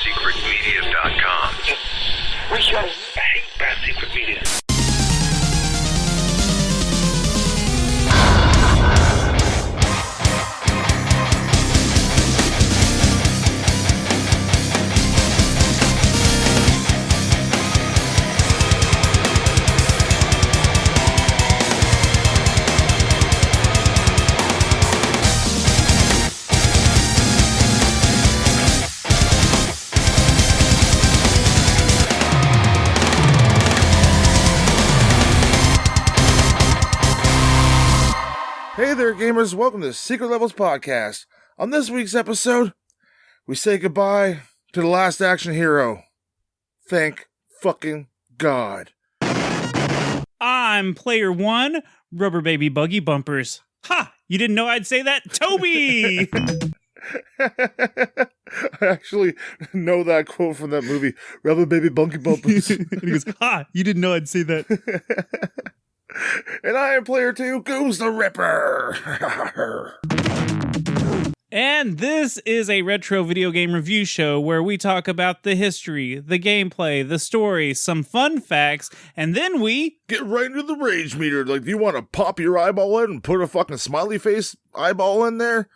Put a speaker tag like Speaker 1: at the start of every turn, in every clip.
Speaker 1: BadSecretMedia.com.
Speaker 2: I hate Bad Secret Media.
Speaker 3: Hey there, gamers. Welcome to Secret Levels Podcast. On this week's episode, we say goodbye to the last action hero. Thank fucking God.
Speaker 4: I'm player one, Rubber Baby Buggy Bumpers. Ha! You didn't know I'd say that? Toby!
Speaker 3: I actually know that quote from that movie, Rubber Baby Bunky Bumpers.
Speaker 4: And he goes, ha! You didn't know I'd say that.
Speaker 3: And I am player two, Goose the Ripper.
Speaker 4: And this is a retro video game review show where we talk about the history, the gameplay, the story, some fun facts, and then we
Speaker 3: Get right into the rage meter. Like, do you want to pop your eyeball in and put a fucking smiley face eyeball in there?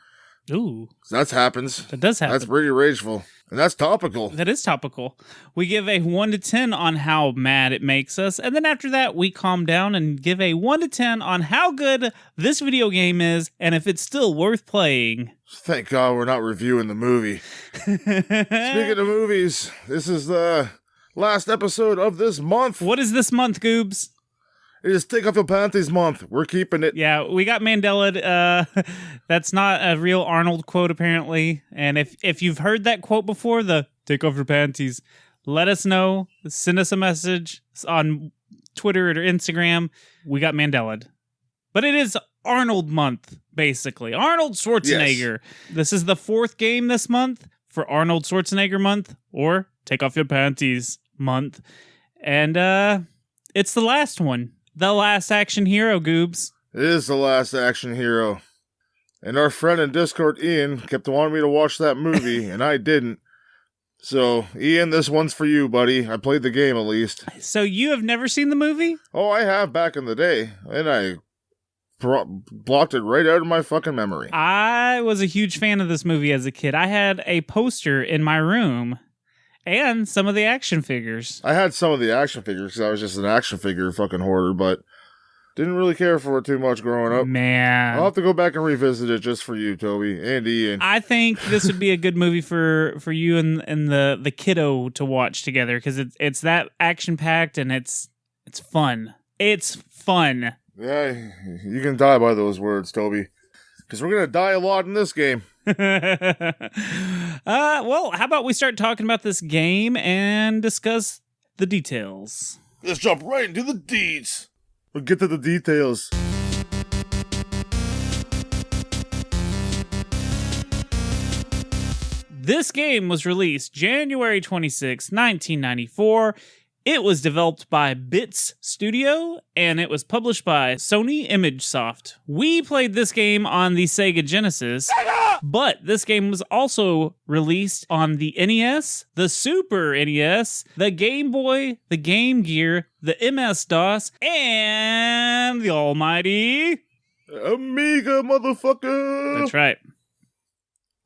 Speaker 4: Ooh.
Speaker 3: That happens.
Speaker 4: That does happen.
Speaker 3: That's pretty rageful. And that's topical.
Speaker 4: That is topical. We give a 1 to 10 on how mad it makes us, and then after that, we calm down and give a 1 to 10 on how good this video game is and if it's still worth playing.
Speaker 3: Thank God we're not reviewing the movie. Speaking of movies, this is the last episode of this month.
Speaker 4: What is this month, Goobs?
Speaker 3: It is Take Off Your Panties month. We're keeping it.
Speaker 4: Yeah, we got Mandela. That's not a real Arnold quote, apparently. And if you've heard that quote before, the take off your panties, let us know. Send us a message on Twitter or Instagram. We got Mandela. But it is Arnold month, basically. Arnold Schwarzenegger. Yes. This is the fourth game this month for Arnold Schwarzenegger month or Take Off Your Panties month. And it's the last one. The last action hero, Goobs.
Speaker 3: It is the last action hero. And our friend in Discord, Ian, kept wanting me to watch that movie, and I didn't. So, Ian, this one's for you, buddy. I played the game, at least.
Speaker 4: So you have never seen the movie?
Speaker 3: Oh, I have back in the day, and I blocked it right out of my fucking memory.
Speaker 4: I was a huge fan of this movie as a kid. I had a poster in my room. And some of the action figures.
Speaker 3: I had some of the action figures because I was just an action figure fucking hoarder, but didn't really care for it too much growing up.
Speaker 4: Man.
Speaker 3: I'll have to go back and revisit it just for you, Toby, and Ian.
Speaker 4: I think this would be a good movie for you and the kiddo to watch together because it's that action-packed and it's fun. It's fun.
Speaker 3: Yeah, you can die by those words, Toby. Because we're going to die a lot in this game.
Speaker 4: Well, how about we start talking about this game and discuss the details?
Speaker 3: Let's jump right into the deeds. We'll get to the details.
Speaker 4: This game was released January 26, 1994. It was developed by Bits Studio, and it was published by Sony ImageSoft. We played this game on the Sega Genesis, but this game was also released on the NES, the Super NES, the Game Boy, the Game Gear, the MS-DOS, and the almighty
Speaker 3: Amiga, mother-fucker!
Speaker 4: That's right.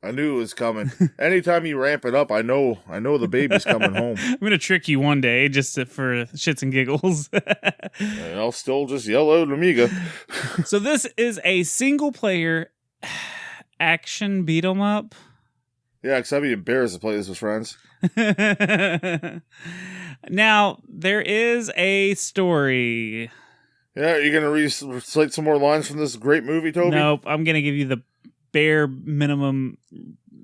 Speaker 3: I knew it was coming. Anytime you ramp it up, I know the baby's coming home.
Speaker 4: I'm going to trick you one day just for shits and giggles.
Speaker 3: And I'll still just yell out Amiga.
Speaker 4: So this is a single-player action beat-em-up.
Speaker 3: Yeah, because I'd be embarrassed to play this with friends.
Speaker 4: Now, there is a story.
Speaker 3: Yeah, are you going to recite some more lines from this great movie, Toby?
Speaker 4: Nope, I'm going to give you the bare minimum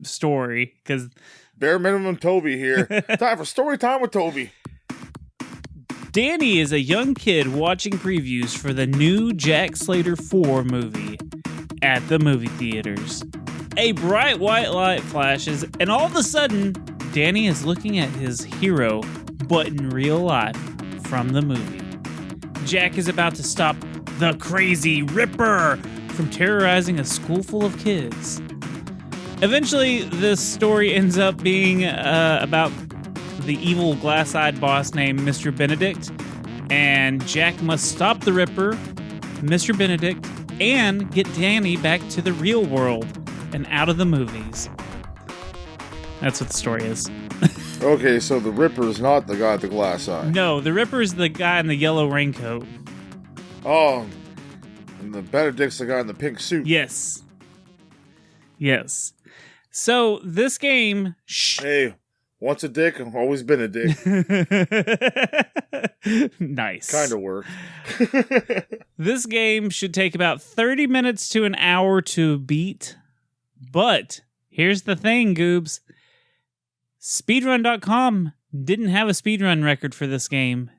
Speaker 4: story because
Speaker 3: bare minimum Toby here. Time for story time with Toby.
Speaker 4: Danny is a young kid watching previews for the new Jack Slater 4 movie at the movie theaters. A bright white light flashes, and all of a sudden, Danny is looking at his hero, but in real life, from the movie. Jack is about to stop the crazy Ripper from terrorizing a school full of kids. Eventually, this story ends up being about the evil glass-eyed boss named Mr. Benedict, and Jack must stop the Ripper, Mr. Benedict, and get Danny back to the real world and out of the movies. That's what the story is.
Speaker 3: Okay, so the Ripper's not the guy with the glass eye.
Speaker 4: No, the Ripper's the guy in the yellow raincoat.
Speaker 3: Oh, and the Benedict's the guy in the pink suit.
Speaker 4: Yes. So, this game...
Speaker 3: Hey, once a dick, always been a dick.
Speaker 4: Nice.
Speaker 3: Kind of worked.
Speaker 4: This game should take about 30 minutes to an hour to beat. But, here's the thing, Goobs. Speedrun.com didn't have a speedrun record for this game.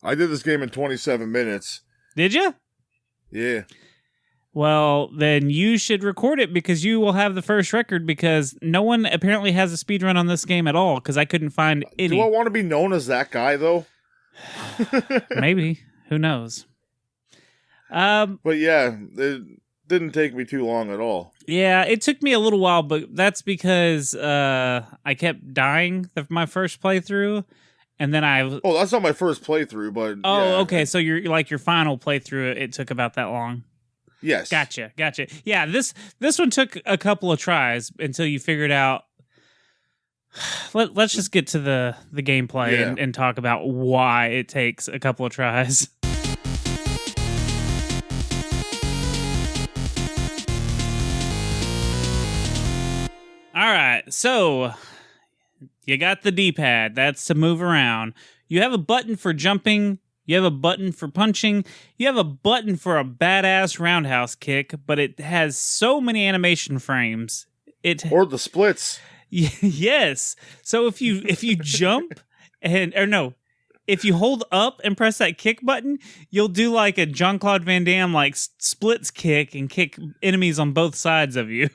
Speaker 3: I did this game in 27 minutes.
Speaker 4: Did you?
Speaker 3: Yeah.
Speaker 4: Well, then you should record it because you will have the first record because no one apparently has a speedrun on this game at all because I couldn't find any.
Speaker 3: Do I want to be known as that guy, though?
Speaker 4: Maybe. Who knows?
Speaker 3: But yeah, it didn't take me too long at all.
Speaker 4: Yeah, it took me a little while, but that's because I kept dying my first playthrough, and then
Speaker 3: Oh, that's not my first playthrough, but
Speaker 4: Oh,
Speaker 3: yeah.
Speaker 4: okay, so you're like your final playthrough, it took about that long.
Speaker 3: Yes.
Speaker 4: Gotcha. Yeah, this one took a couple of tries until you figured out. Let's just get to the gameplay and talk about why it takes a couple of tries. All right, so you got the D-pad. That's to move around. You have a button for jumping. You have a button for punching. You have a button for a badass roundhouse kick, but it has so many animation frames.
Speaker 3: Or the splits.
Speaker 4: Yes. So if you jump if you hold up and press that kick button, you'll do like a Jean-Claude Van Damme like splits kick and kick enemies on both sides of you.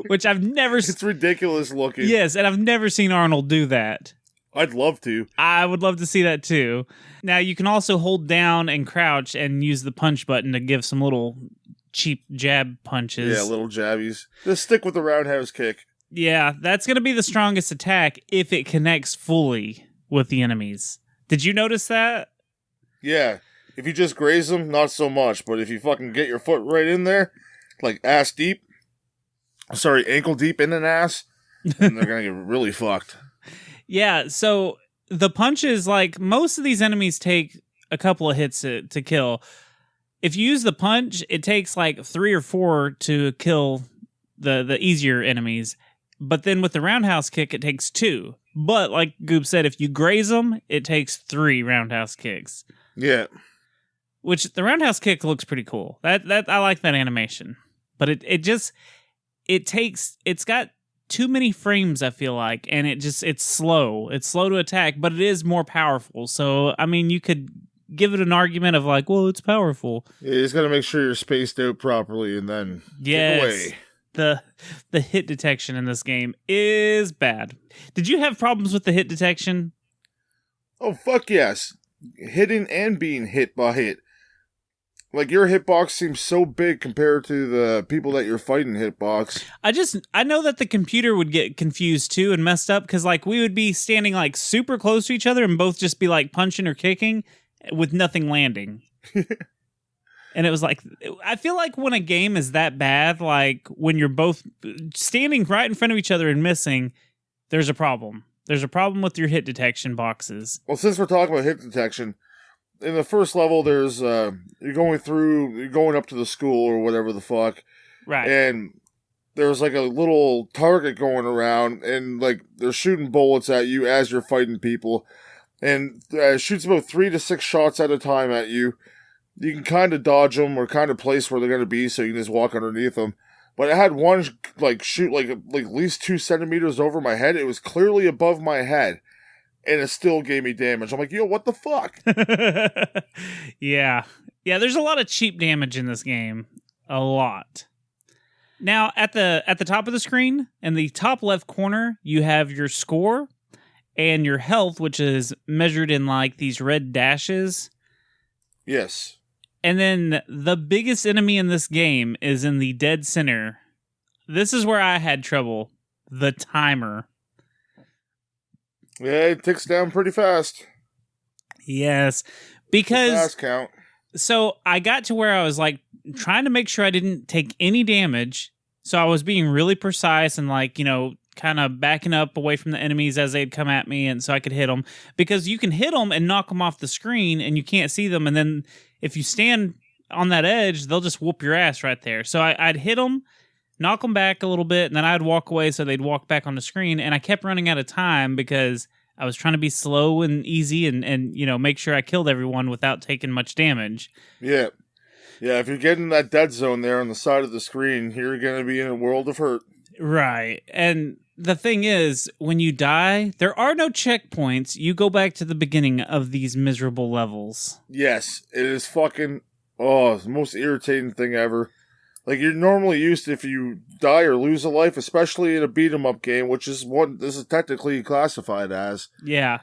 Speaker 4: Which I've never...
Speaker 3: It's ridiculous looking.
Speaker 4: Yes, and I've never seen Arnold do that.
Speaker 3: I'd love to.
Speaker 4: I would love to see that too. Now, you can also hold down and crouch and use the punch button to give some little cheap jab punches.
Speaker 3: Yeah, little jabbies. Just stick with the roundhouse kick.
Speaker 4: Yeah, that's going to be the strongest attack if it connects fully with the enemies. Did you notice that?
Speaker 3: Yeah. If you just graze them, not so much. But if you fucking get your foot right in there, like ankle deep in an ass, then they're going to get really fucked.
Speaker 4: Yeah, so the punches, like, most of these enemies take a couple of hits to kill. If you use the punch, it takes like 3 or 4 to kill the easier enemies. But then with the roundhouse kick, it takes 2. But like Goop said, if you graze them, it takes 3 roundhouse kicks.
Speaker 3: Yeah.
Speaker 4: Which the roundhouse kick looks pretty cool. That I like that animation. But it's got too many frames, I feel like, and it's slow. It's slow to attack, but it is more powerful. So, I mean, you could give it an argument of like, well, it's powerful.
Speaker 3: Yeah, you just got to make sure you're spaced out properly and then
Speaker 4: yes,
Speaker 3: away.
Speaker 4: The hit detection in this game is bad. Did you have problems with the hit detection?
Speaker 3: Oh, fuck yes. Hitting and being hit by hit. Like, your hitbox seems so big compared to the people that you're fighting hitbox.
Speaker 4: I know that the computer would get confused too and messed up because, like, we would be standing, like, super close to each other and both just be, like, punching or kicking with nothing landing. And it was like, I feel like when a game is that bad, like, when you're both standing right in front of each other and missing, there's a problem. There's a problem with your hit detection boxes.
Speaker 3: Well, since we're talking about hit detection, in the first level, there's, you're going up to the school or whatever the fuck.
Speaker 4: Right.
Speaker 3: And there's like a little target going around, and like they're shooting bullets at you as you're fighting people. And shoots about 3 to 6 shots at a time at you. You can kind of dodge them or kind of place where they're going to be so you can just walk underneath them. But I had one like shoot like at least 2 centimeters over my head. It was clearly above my head. And it still gave me damage. I'm like, yo, what the fuck?
Speaker 4: Yeah. Yeah, there's a lot of cheap damage in this game. A lot. Now, at the top of the screen, in the top left corner, you have your score and your health, which is measured in like these red dashes.
Speaker 3: Yes.
Speaker 4: And then the biggest enemy in this game is in the dead center this is where I had trouble. The timer.
Speaker 3: Yeah, it ticks down pretty fast.
Speaker 4: Yes, because
Speaker 3: fast count.
Speaker 4: So I got to where I was like trying to make sure I didn't take any damage. So I was being really precise and like, kind of backing up away from the enemies as they'd come at me, and so I could hit them, because you can hit them and knock them off the screen and you can't see them, and then if you stand on that edge, they'll just whoop your ass right there. So I'd hit them, knock them back a little bit, and then I'd walk away so they'd walk back on the screen, and I kept running out of time because I was trying to be slow and easy and make sure I killed everyone without taking much damage.
Speaker 3: Yeah. Yeah, if you're getting that dead zone there on the side of the screen, you're going to be in a world of hurt.
Speaker 4: Right. And the thing is, when you die, there are no checkpoints. You go back to the beginning of these miserable levels.
Speaker 3: Yes, it is fucking, it's the most irritating thing ever. Like, you're normally used to, if you die or lose a life, especially in a beat-em-up game, which is what this is technically classified as.
Speaker 4: Yeah.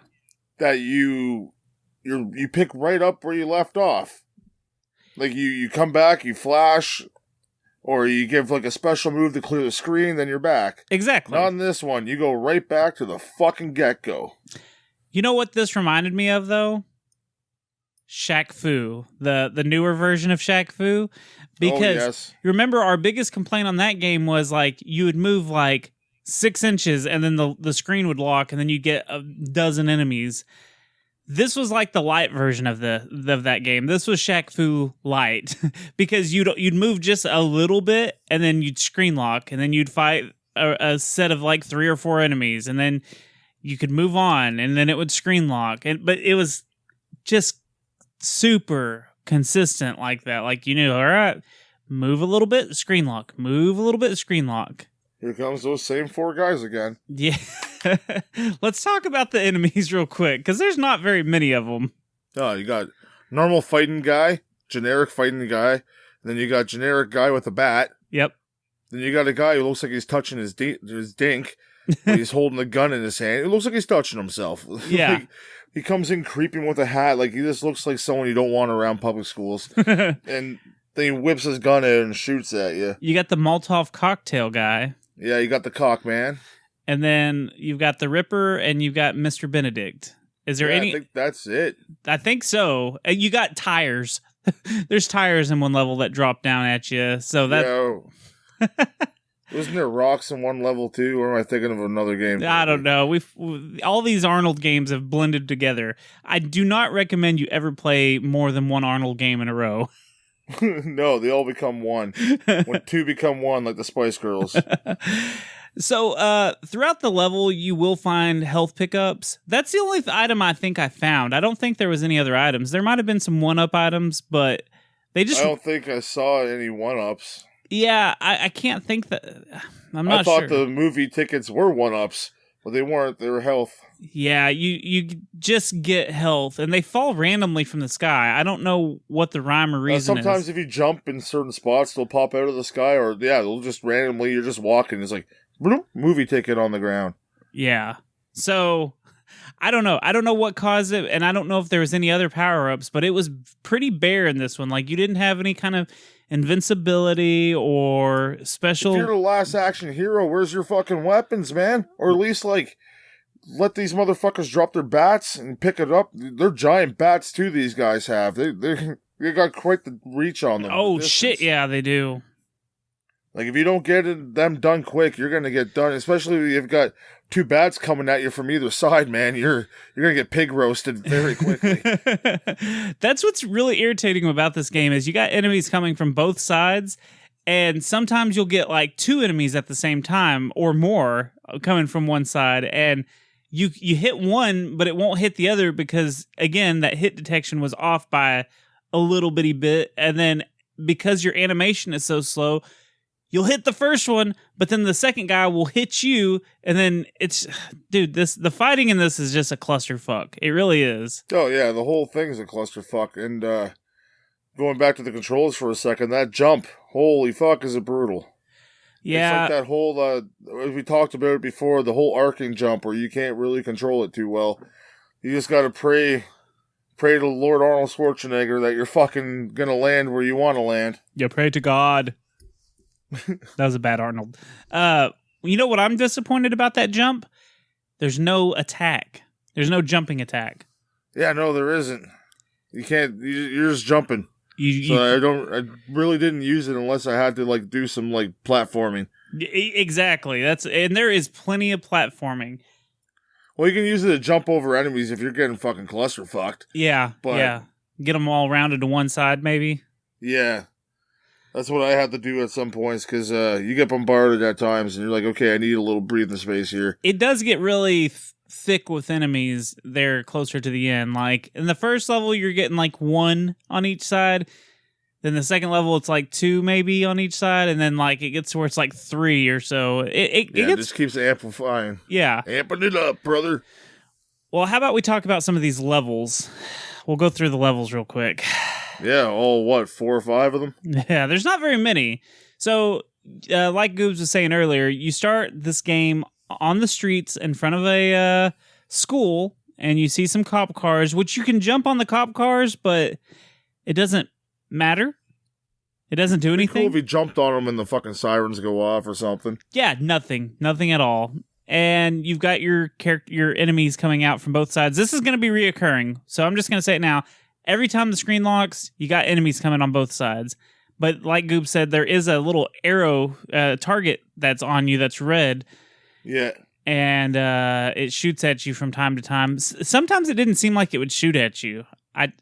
Speaker 3: That you pick right up where you left off. Like, you come back, you flash, or you give, like, a special move to clear the screen, then you're back.
Speaker 4: Exactly.
Speaker 3: Not in this one. You go right back to the fucking get-go.
Speaker 4: You know what this reminded me of, though? Shaq Fu. The newer version of Shaq Fu. Because
Speaker 3: yes.
Speaker 4: You remember our biggest complaint on that game was, like, you would move, like, 6 inches, and then the screen would lock, and then you'd get a dozen enemies. This was like the light version of that game. This was Shaq Fu light, because you'd move just a little bit, and then you'd screen lock, and then you'd fight a set of like 3 or 4 enemies, and then you could move on, and then it would screen lock. But it was just super consistent like that. Like, all right, move a little bit, screen lock. Move a little bit, screen lock.
Speaker 3: Here comes those same 4 guys again.
Speaker 4: Yeah. Let's talk about the enemies real quick, because there's not very many of them.
Speaker 3: Oh, you got normal fighting guy, generic fighting guy, and then you got generic guy with a bat.
Speaker 4: Yep.
Speaker 3: Then you got a guy who looks like he's touching his dink, but he's holding a gun in his hand. It looks like he's touching himself.
Speaker 4: Yeah.
Speaker 3: Like, he comes in creeping with a hat, like he just looks like someone you don't want around public schools. And then he whips his gun out and shoots at you.
Speaker 4: You got the Molotov cocktail guy.
Speaker 3: Yeah, you got the cock man.
Speaker 4: And then you've got the Ripper, and you've got Mr. Benedict. Is there any?
Speaker 3: I think that's it.
Speaker 4: I think so. You got tires. There's tires in one level that drop down at you. So that.
Speaker 3: Yeah. Wasn't there rocks in one level too, or am I thinking of another game?
Speaker 4: I don't know. All these Arnold games have blended together. I do not recommend you ever play more than one Arnold game in a row.
Speaker 3: No, they all become one. When 2 become 1, like the Spice Girls.
Speaker 4: So, throughout the level, you will find health pickups. That's the only item I think I found. I don't think there was any other items. There might have been some 1-up items, but they just...
Speaker 3: I don't think I saw any 1-ups.
Speaker 4: Yeah, I can't think that... I'm not sure.
Speaker 3: I thought the movie tickets were 1-ups, but they weren't. They were health.
Speaker 4: Yeah, you just get health, and they fall randomly from the sky. I don't know what the rhyme or reason is.
Speaker 3: Sometimes if you jump in certain spots, they'll pop out of the sky, or they'll just randomly, you're just walking, it's like, bloop, movie ticket on the ground.
Speaker 4: Yeah. So, I don't know. I don't know what caused it, and I don't know if there was any other power-ups, but it was pretty bare in this one. Like, you didn't have any kind of invincibility or special...
Speaker 3: If you're the last action hero, where's your fucking weapons, man? Or at least, like... let these motherfuckers drop their bats and pick it up. They're giant bats too, these guys have. They got quite the reach on them.
Speaker 4: Oh, shit, yeah, they do.
Speaker 3: Like, if you don't get them done quick, you're going to get done. Especially if you've got 2 bats coming at you from either side, man. You're going to get pig roasted very quickly.
Speaker 4: That's what's really irritating about this game is you got enemies coming from both sides, and sometimes you'll get, like, 2 enemies at the same time or more coming from one side, and... You hit one, but it won't hit the other because, again, that hit detection was off by a little bitty bit. And then because your animation is so slow, you'll hit the first one, but then the second guy will hit you. And then the fighting in this is just a clusterfuck. It really is.
Speaker 3: Oh, yeah, the whole thing is a clusterfuck. And going back to the controls for a second, that jump, holy fuck, is it brutal.
Speaker 4: Yeah.
Speaker 3: It's like that whole, we talked about it before, the whole arcing jump where you can't really control it too well. You just gotta pray to Lord Arnold Schwarzenegger that you're fucking gonna land where you want to land.
Speaker 4: You pray to God. That was a bad Arnold. You know what I'm disappointed about that jump? There's no attack. There's no jumping attack.
Speaker 3: Yeah, no, there isn't. You can't. You're just jumping. I really didn't use it unless I had to like do some like platforming.
Speaker 4: Exactly. And there is plenty of platforming.
Speaker 3: Well, you can use it to jump over enemies if you're getting fucking clusterfucked.
Speaker 4: Yeah, yeah. Get them all rounded to one side, maybe.
Speaker 3: Yeah. That's what I had to do at some points, because you get bombarded at times, and you're like, okay, I need a little breathing space here.
Speaker 4: It does get really thick with enemies there closer to the end. Like, in the first level, you're getting like 1 on each side. Then the second level, it's like 2 maybe on each side. And then like it gets to where it's like 3 or so. It
Speaker 3: just keeps amplifying.
Speaker 4: Yeah.
Speaker 3: Amping it up, brother.
Speaker 4: Well, how about we talk about some of these levels? We'll go through the levels real quick.
Speaker 3: Yeah, all 4 or 5 of them?
Speaker 4: Yeah, there's not very many. So, like Goobs was saying earlier, you start this game on the streets in front of a school, and you see some cop cars, which you can jump on the cop cars, but it doesn't matter. It doesn't do anything.
Speaker 3: Cool if you jumped on them and the fucking sirens go off or something.
Speaker 4: Yeah, nothing at all. And you've got your enemies coming out from both sides. This is going to be reoccurring, so I'm just going to say it now. Every time the screen locks, you got enemies coming on both sides. But like Goop said, there is a little arrow target that's on you that's red.
Speaker 3: Yeah.
Speaker 4: And it shoots at you from time to time. Sometimes it didn't seem like it would shoot at you.
Speaker 3: I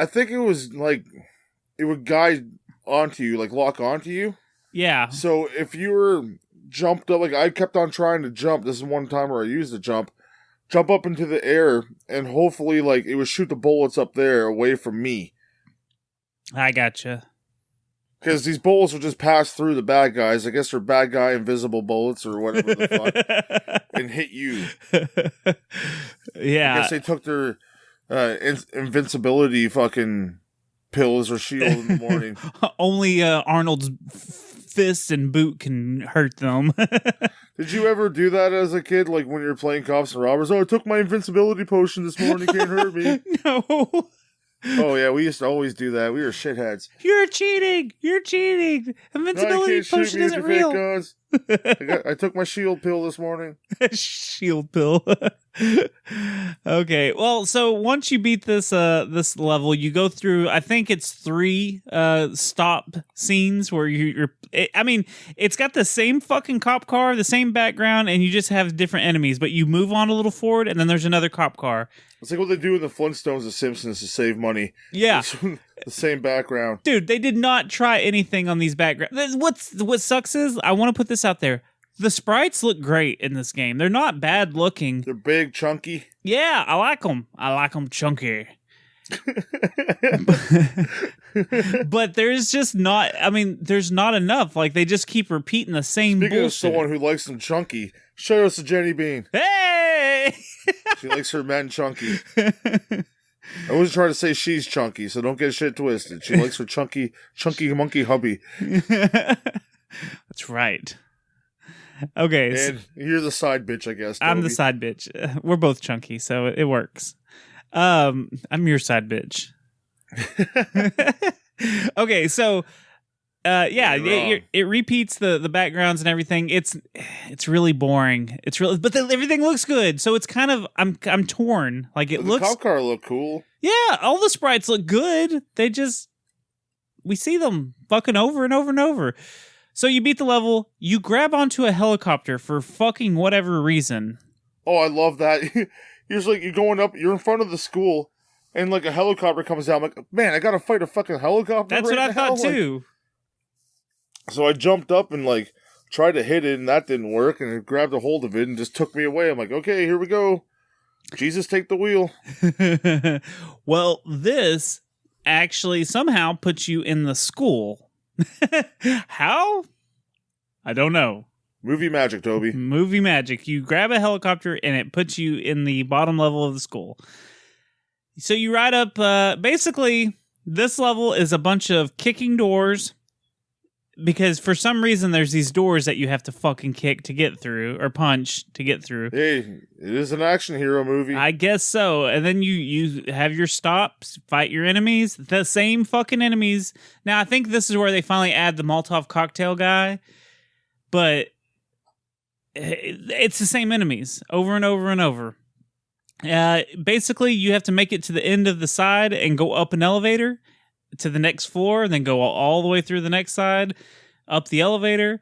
Speaker 3: think it was like it would guide onto you, like lock onto you.
Speaker 4: Yeah.
Speaker 3: So if you were jumped up, like I kept on trying to jump. This is one time where I used the jump up into the air, and hopefully, like, it would shoot the bullets up there away from me.
Speaker 4: I gotcha.
Speaker 3: Because these bullets will just pass through the bad guys. I guess they're bad guy invisible bullets or whatever the fuck, and hit you.
Speaker 4: Yeah.
Speaker 3: I guess they took their invincibility fucking pills or shield in the morning.
Speaker 4: Only Arnold's fist and boot can hurt them.
Speaker 3: Did you ever do that as a kid, like when you were playing cops and robbers? Oh, I took my invincibility potion this morning, can't hurt me.
Speaker 4: No.
Speaker 3: Oh, yeah, we used to always do that. We were shitheads.
Speaker 4: You're cheating! Invincibility potion isn't real.
Speaker 3: I took my shield pill this morning.
Speaker 4: Shield pill. Okay, well, so once you beat this level, you go through, I think it's 3 stop scenes where it's got the same fucking cop car, the same background, and you just have different enemies, but you move on a little forward, and then there's another cop car.
Speaker 3: It's like what they do in the Flintstones and Simpsons to save money.
Speaker 4: Yeah.
Speaker 3: The same background.
Speaker 4: Dude, they did not try anything on these backgrounds. What sucks is, I want to put this out there, the sprites look great in this game. They're not bad looking.
Speaker 3: They're big, chunky.
Speaker 4: Yeah, I like them. I like them chunky. But there's just not, there's not enough. Like, they just keep repeating the same
Speaker 3: Speaking
Speaker 4: bullshit.
Speaker 3: of someone who likes them chunky, shout out to Jenny Bean.
Speaker 4: Hey!
Speaker 3: She likes her men chunky. I wasn't trying to say she's chunky, so don't get shit twisted. She likes her chunky monkey hubby.
Speaker 4: That's right. Okay.
Speaker 3: And you're the side bitch, I guess, Toby.
Speaker 4: I'm the side bitch. We're both chunky, so it works. I'm your side bitch. Okay, so it repeats the backgrounds and everything. It's really boring. But everything looks good. So it's kind of I'm torn. Like it looks.
Speaker 3: The cop car look cool.
Speaker 4: Yeah, all the sprites look good. We see them fucking over and over and over. So you beat the level. You grab onto a helicopter for fucking whatever reason.
Speaker 3: Oh, I love that. You're going up. You're in front of the school. And, like, a helicopter comes down. I'm like, man, I gotta fight a fucking helicopter.
Speaker 4: That's what I thought, too.
Speaker 3: So I jumped up and, like, tried to hit it, and that didn't work. And it grabbed a hold of it and just took me away. I'm like, okay, here we go. Jesus, take the wheel.
Speaker 4: Well, this actually somehow puts you in the school. How? I don't know.
Speaker 3: Movie magic, Toby.
Speaker 4: Movie magic. You grab a helicopter, and it puts you in the bottom level of the school. So you ride up, basically, this level is a bunch of kicking doors. because for some reason there's these doors that you have to fucking kick to get through or punch to get through.
Speaker 3: Hey, it is an action hero movie.
Speaker 4: I guess so. And then you have your stops, fight your enemies, the same fucking enemies. Now I think this is where they finally add the Molotov cocktail guy, but it's the same enemies over and over and over. Basically, you have to make it to the end of the side and go up an elevator to the next floor, and then go all the way through the next side, up the elevator,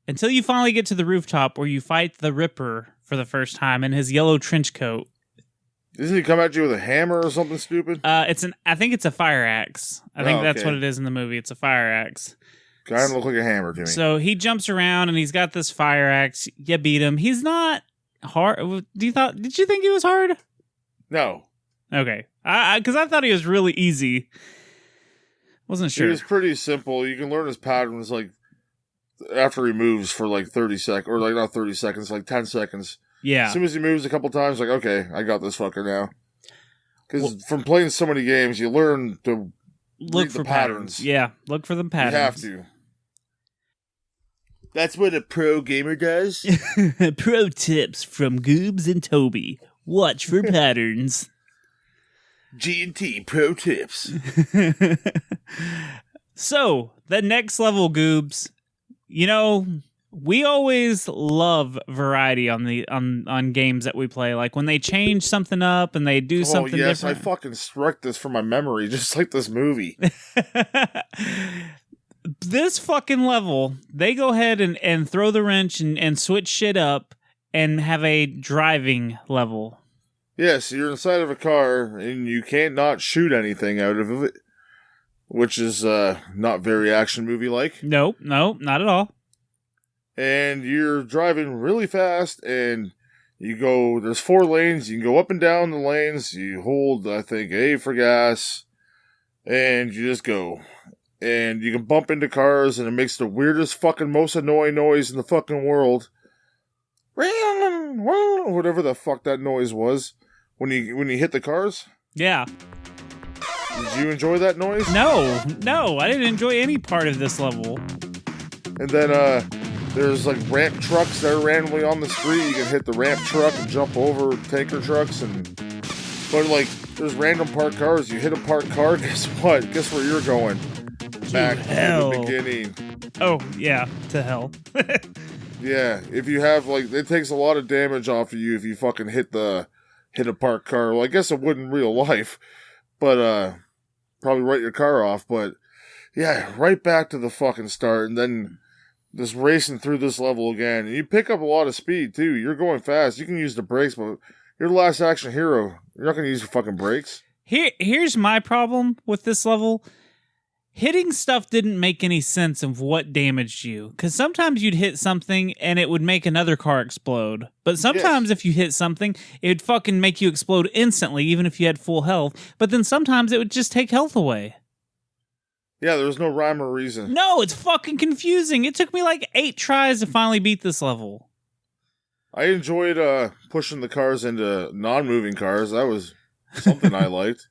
Speaker 4: until you finally get to the rooftop where you fight the Ripper for the first time in his yellow trench coat.
Speaker 3: Doesn't he come at you with a hammer or something stupid?
Speaker 4: I think it's a fire axe. I think that's what it is in the movie. It's a fire axe.
Speaker 3: Kind of look like a hammer to me.
Speaker 4: So he jumps around and he's got this fire axe. You beat him. He's not hard. Did you think he was hard?
Speaker 3: No.
Speaker 4: Okay. Because I thought he was really easy. Wasn't sure.
Speaker 3: He was pretty simple. You can learn his patterns like after he moves for like 30 seconds, or like not 30 seconds, like 10 seconds.
Speaker 4: Yeah.
Speaker 3: As soon as he moves a couple times, like, okay, I got this fucker now. Because from playing so many games, you learn to
Speaker 4: look for patterns. Yeah, look for them patterns.
Speaker 3: You have to. That's what a pro gamer does.
Speaker 4: Pro tips from Goobs and Toby. Watch for patterns.
Speaker 3: G&T Pro Tips.
Speaker 4: So, the next level, Goobs. You know, we always love variety on games that we play. Like when they change something up and they do something different.
Speaker 3: I fucking struck this from my memory, just like this movie.
Speaker 4: This fucking level, they go ahead and throw the wrench and switch shit up and have a driving level.
Speaker 3: Yes, you're inside of a car, and you can't not shoot anything out of it, which is not very action movie-like.
Speaker 4: Nope, not at all.
Speaker 3: And you're driving really fast, and there's 4 lanes, you can go up and down the lanes, you hold, I think, A for gas, and you just go. And you can bump into cars, and it makes the weirdest fucking most annoying noise in the fucking world. Whatever the fuck that noise was. When you hit the cars?
Speaker 4: Yeah.
Speaker 3: Did you enjoy that noise?
Speaker 4: No, I didn't enjoy any part of this level.
Speaker 3: And then there's like ramp trucks that are randomly on the street. You can hit the ramp truck and jump over tanker trucks, but like there's random parked cars. You hit a parked car, guess what? Guess where you're going? Back to the beginning.
Speaker 4: Oh yeah, to hell.
Speaker 3: Yeah, if you have it takes a lot of damage off of you if you fucking hit a parked car. Well, I guess it would in real life, but probably write your car off. But yeah, right back to the fucking start, and then just racing through this level again. And you pick up a lot of speed too. You're going fast. You can use the brakes, but you're the last action hero. You're not gonna use your fucking brakes.
Speaker 4: Here's my problem with this level. Hitting stuff didn't make any sense of what damaged you. Because sometimes you'd hit something and it would make another car explode. But sometimes if you hit something, it would fucking make you explode instantly, even if you had full health. But then sometimes it would just take health away.
Speaker 3: Yeah, there was no rhyme or reason.
Speaker 4: No, it's fucking confusing. It took me like 8 tries to finally beat this level.
Speaker 3: I enjoyed pushing the cars into non-moving cars. That was something I liked.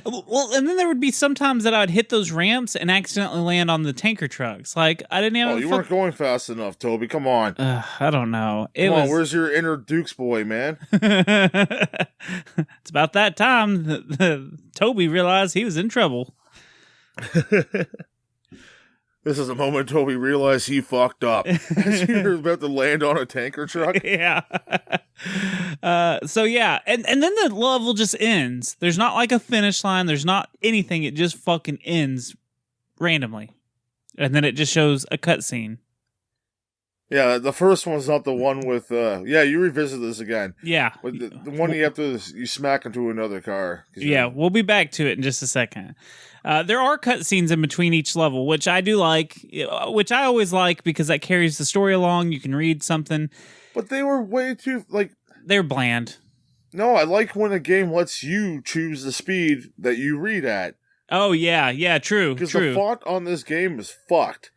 Speaker 4: Well, and then there would be some times that I'd hit those ramps and accidentally land on the tanker trucks. Like, I didn't have...
Speaker 3: you weren't going fast enough, Toby. Come on.
Speaker 4: I don't know.
Speaker 3: Come on, where's your inner Duke's boy, man?
Speaker 4: It's about that time Toby realized he was in trouble.
Speaker 3: This is the moment Toby realized he fucked up. As you were about to land on a tanker truck.
Speaker 4: Yeah. So yeah, and then the level just ends. There's not like a finish line. There's not anything. It just fucking ends randomly. And then it just shows a cutscene.
Speaker 3: Yeah, the first one's not the one with... you revisit this again.
Speaker 4: Yeah.
Speaker 3: But the one you smack into another car.
Speaker 4: Yeah, we'll be back to it in just a second. There are cutscenes in between each level, which I do like, which I always like because that carries the story along. You can read something.
Speaker 3: But they were way too,
Speaker 4: They're bland.
Speaker 3: No, I like when a game lets you choose the speed that you read at.
Speaker 4: Oh, yeah, true.
Speaker 3: Because the font on this game is fucked.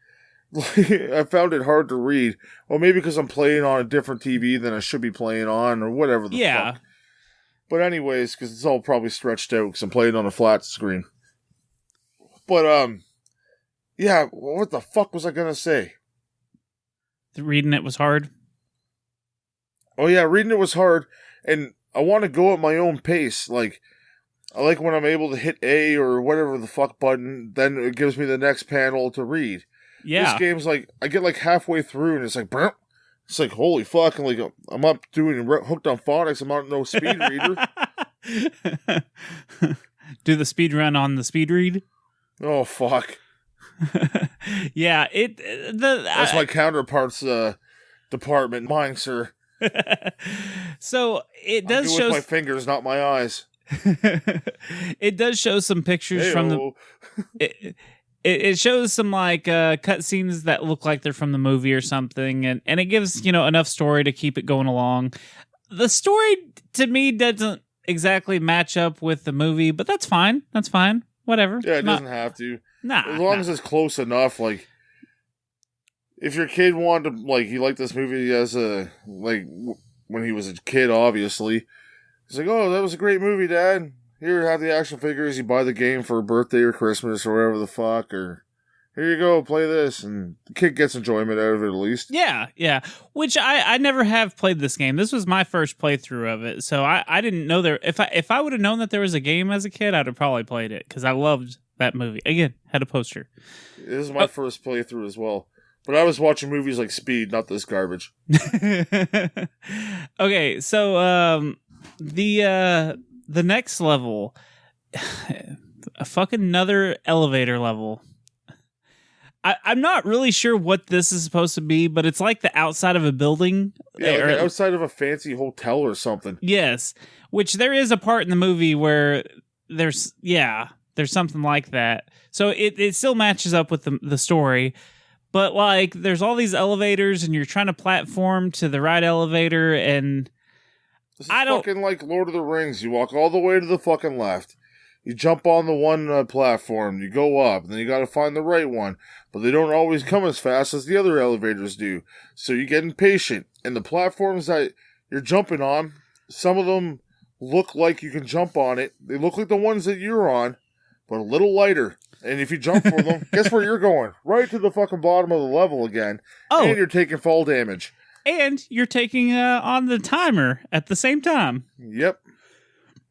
Speaker 3: I found it hard to read. Well, maybe because I'm playing on a different TV than I should be playing on, or whatever the fuck. But anyways, because it's all probably stretched out because I'm playing on a flat screen. But, Yeah, what the fuck was I gonna say?
Speaker 4: Reading it was hard.
Speaker 3: Oh yeah, reading it was hard, and I want to go at my own pace. Like, I like when I'm able to hit A or whatever the fuck button, then it gives me the next panel to read.
Speaker 4: Yeah.
Speaker 3: This game's like, I get like halfway through, and it's like, brr. It's like, holy fuck, and like, I'm up doing Hooked on Phonics, I'm on no speed reader.
Speaker 4: Do the speed run on the speed read?
Speaker 3: Oh fuck.
Speaker 4: Yeah,
Speaker 3: That's my counterpart's department, mine, sir.
Speaker 4: So it
Speaker 3: I
Speaker 4: does
Speaker 3: do
Speaker 4: show
Speaker 3: with my fingers, not my eyes.
Speaker 4: It does show some pictures from the.
Speaker 3: Hey-o.
Speaker 4: It shows some like cutscenes that look like they're from the movie or something, and it gives enough story to keep it going along. The story to me doesn't exactly match up with the movie, but that's fine. That's fine. Whatever.
Speaker 3: Yeah, it doesn't have to.
Speaker 4: Nah.
Speaker 3: As long as it's close enough, like, if your kid wanted to, like, he liked this movie as when he was a kid, obviously. He's like, oh, that was a great movie, Dad. Here, have the action figures. You buy the game for birthday or Christmas or whatever the fuck, or here you go, play this. And the kid gets enjoyment out of it at least.
Speaker 4: Yeah. Which I never have played this game. This was my first playthrough of it, so I didn't know there. If I would have known that there was a game as a kid, I'd have probably played it because I loved that movie. Again, had a poster.
Speaker 3: This is my first playthrough as well. But I was watching movies like Speed, not this garbage.
Speaker 4: Okay, so the next level, a fucking another elevator level. I'm not really sure what this is supposed to be, but it's like the outside of a building.
Speaker 3: Yeah, like outside of a fancy hotel or something.
Speaker 4: Yes, which there is a part in the movie where there's something like that. So it still matches up with the story. But, like, there's all these elevators, and you're trying to platform to the right elevator, and
Speaker 3: This is fucking like Lord of the Rings. You walk all the way to the fucking left. You jump on the one platform. You go up. Then you gotta find the right one. But they don't always come as fast as the other elevators do. So you get impatient. And the platforms that you're jumping on, some of them look like you can jump on it. They look like the ones that you're on, but a little lighter. And if you jump for them, guess where you're going? Right to the fucking bottom of the level again.
Speaker 4: Oh.
Speaker 3: And you're taking fall damage.
Speaker 4: And you're taking on the timer at the same time.
Speaker 3: Yep.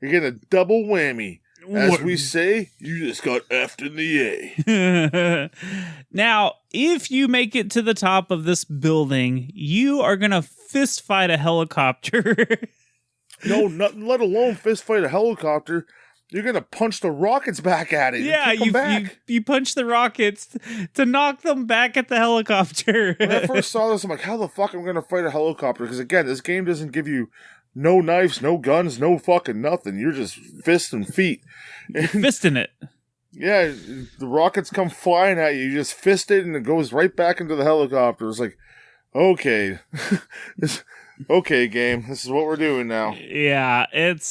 Speaker 3: You're getting a double whammy. As we say, you just got F'd in the A.
Speaker 4: Now, if you make it to the top of this building, you are going to fist fight a helicopter.
Speaker 3: No, nothing, let alone fist fight a helicopter. You're going to punch the rockets back at it.
Speaker 4: Yeah, you punch the rockets to knock them back at the helicopter.
Speaker 3: When I first saw this, I'm like, how the fuck am I going to fight a helicopter? Because again, this game doesn't give you no knives, no guns, no fucking nothing. You're just fists and feet.
Speaker 4: Fisting it.
Speaker 3: Yeah, the rockets come flying at you. You just fist it and it goes right back into the helicopter. It's like, okay. Okay, game. This is what we're doing now.
Speaker 4: Yeah, it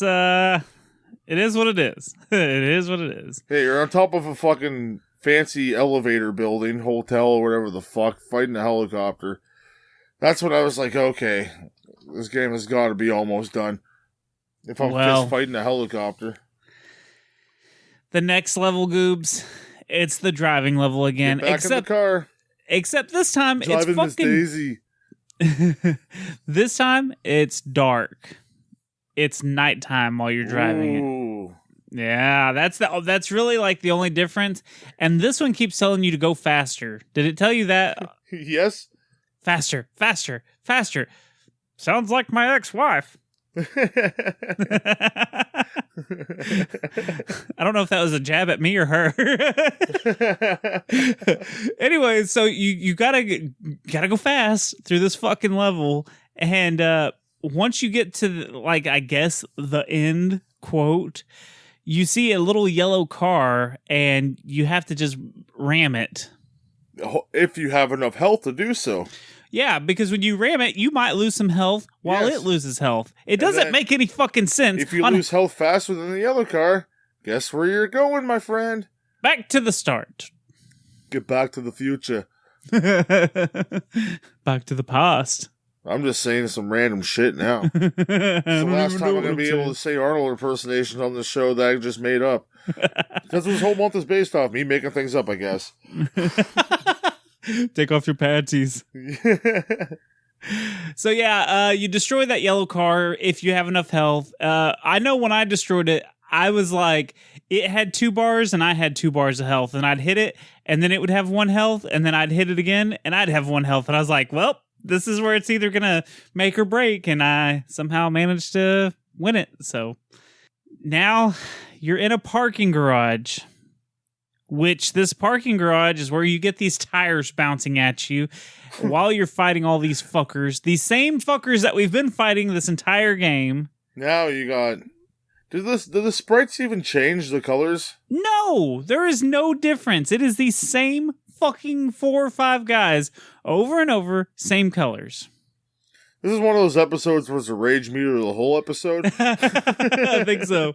Speaker 4: is what it is. It is what it is.
Speaker 3: Hey, you're on top of a fucking fancy elevator building, hotel, or whatever the fuck, fighting a helicopter. That's when I was like, okay, this game has got to be almost done. If I'm fist fighting a helicopter.
Speaker 4: The next level, Goobs, it's the driving level again.
Speaker 3: Get back in the car.
Speaker 4: Except this time,
Speaker 3: Driving
Speaker 4: it's fucking...
Speaker 3: Miss Daisy.
Speaker 4: This time, it's dark. It's nighttime while you're driving it. Yeah, that's really like the only difference. And this one keeps telling you to go faster. Did it tell you that?
Speaker 3: Yes.
Speaker 4: Faster, faster, faster. Sounds like my ex-wife. I don't know if that was a jab at me or her. Anyway, so you gotta go fast through this fucking level, and once you get to I guess the end quote, you see a little yellow car, and you have to just ram it.
Speaker 3: If you have enough health to do so.
Speaker 4: Yeah, because when you ram it, you might lose some health while it loses health. It doesn't make any fucking sense.
Speaker 3: If you lose health faster than the other car, guess where you're going, my friend?
Speaker 4: Back to the start.
Speaker 3: Get back to the future.
Speaker 4: Back to the past.
Speaker 3: I'm just saying some random shit now. It's the last time I'm going to be able to say Arnold impersonations on the show that I just made up. That's what this whole month is based off. Me making things up, I guess.
Speaker 4: Take off your panties. So yeah, you destroy that yellow car if you have enough health. I know when I destroyed it, I was like, it had 2 bars and I had 2 bars of health, and I'd hit it and then it would have 1 health, and then I'd hit it again and I'd have 1 health, and I was like, well, this is where it's either gonna make or break, and I somehow managed to win it. So now you're in a parking garage, which this parking garage is where you get these tires bouncing at you while you're fighting all these fuckers. These same fuckers that we've been fighting this entire game.
Speaker 3: Now you got... Did the sprites even change the colors?
Speaker 4: No! There is no difference. It is the same fucking 4 or 5 guys over and over, same colors.
Speaker 3: This is one of those episodes where it's a rage meter the whole episode.
Speaker 4: I think so.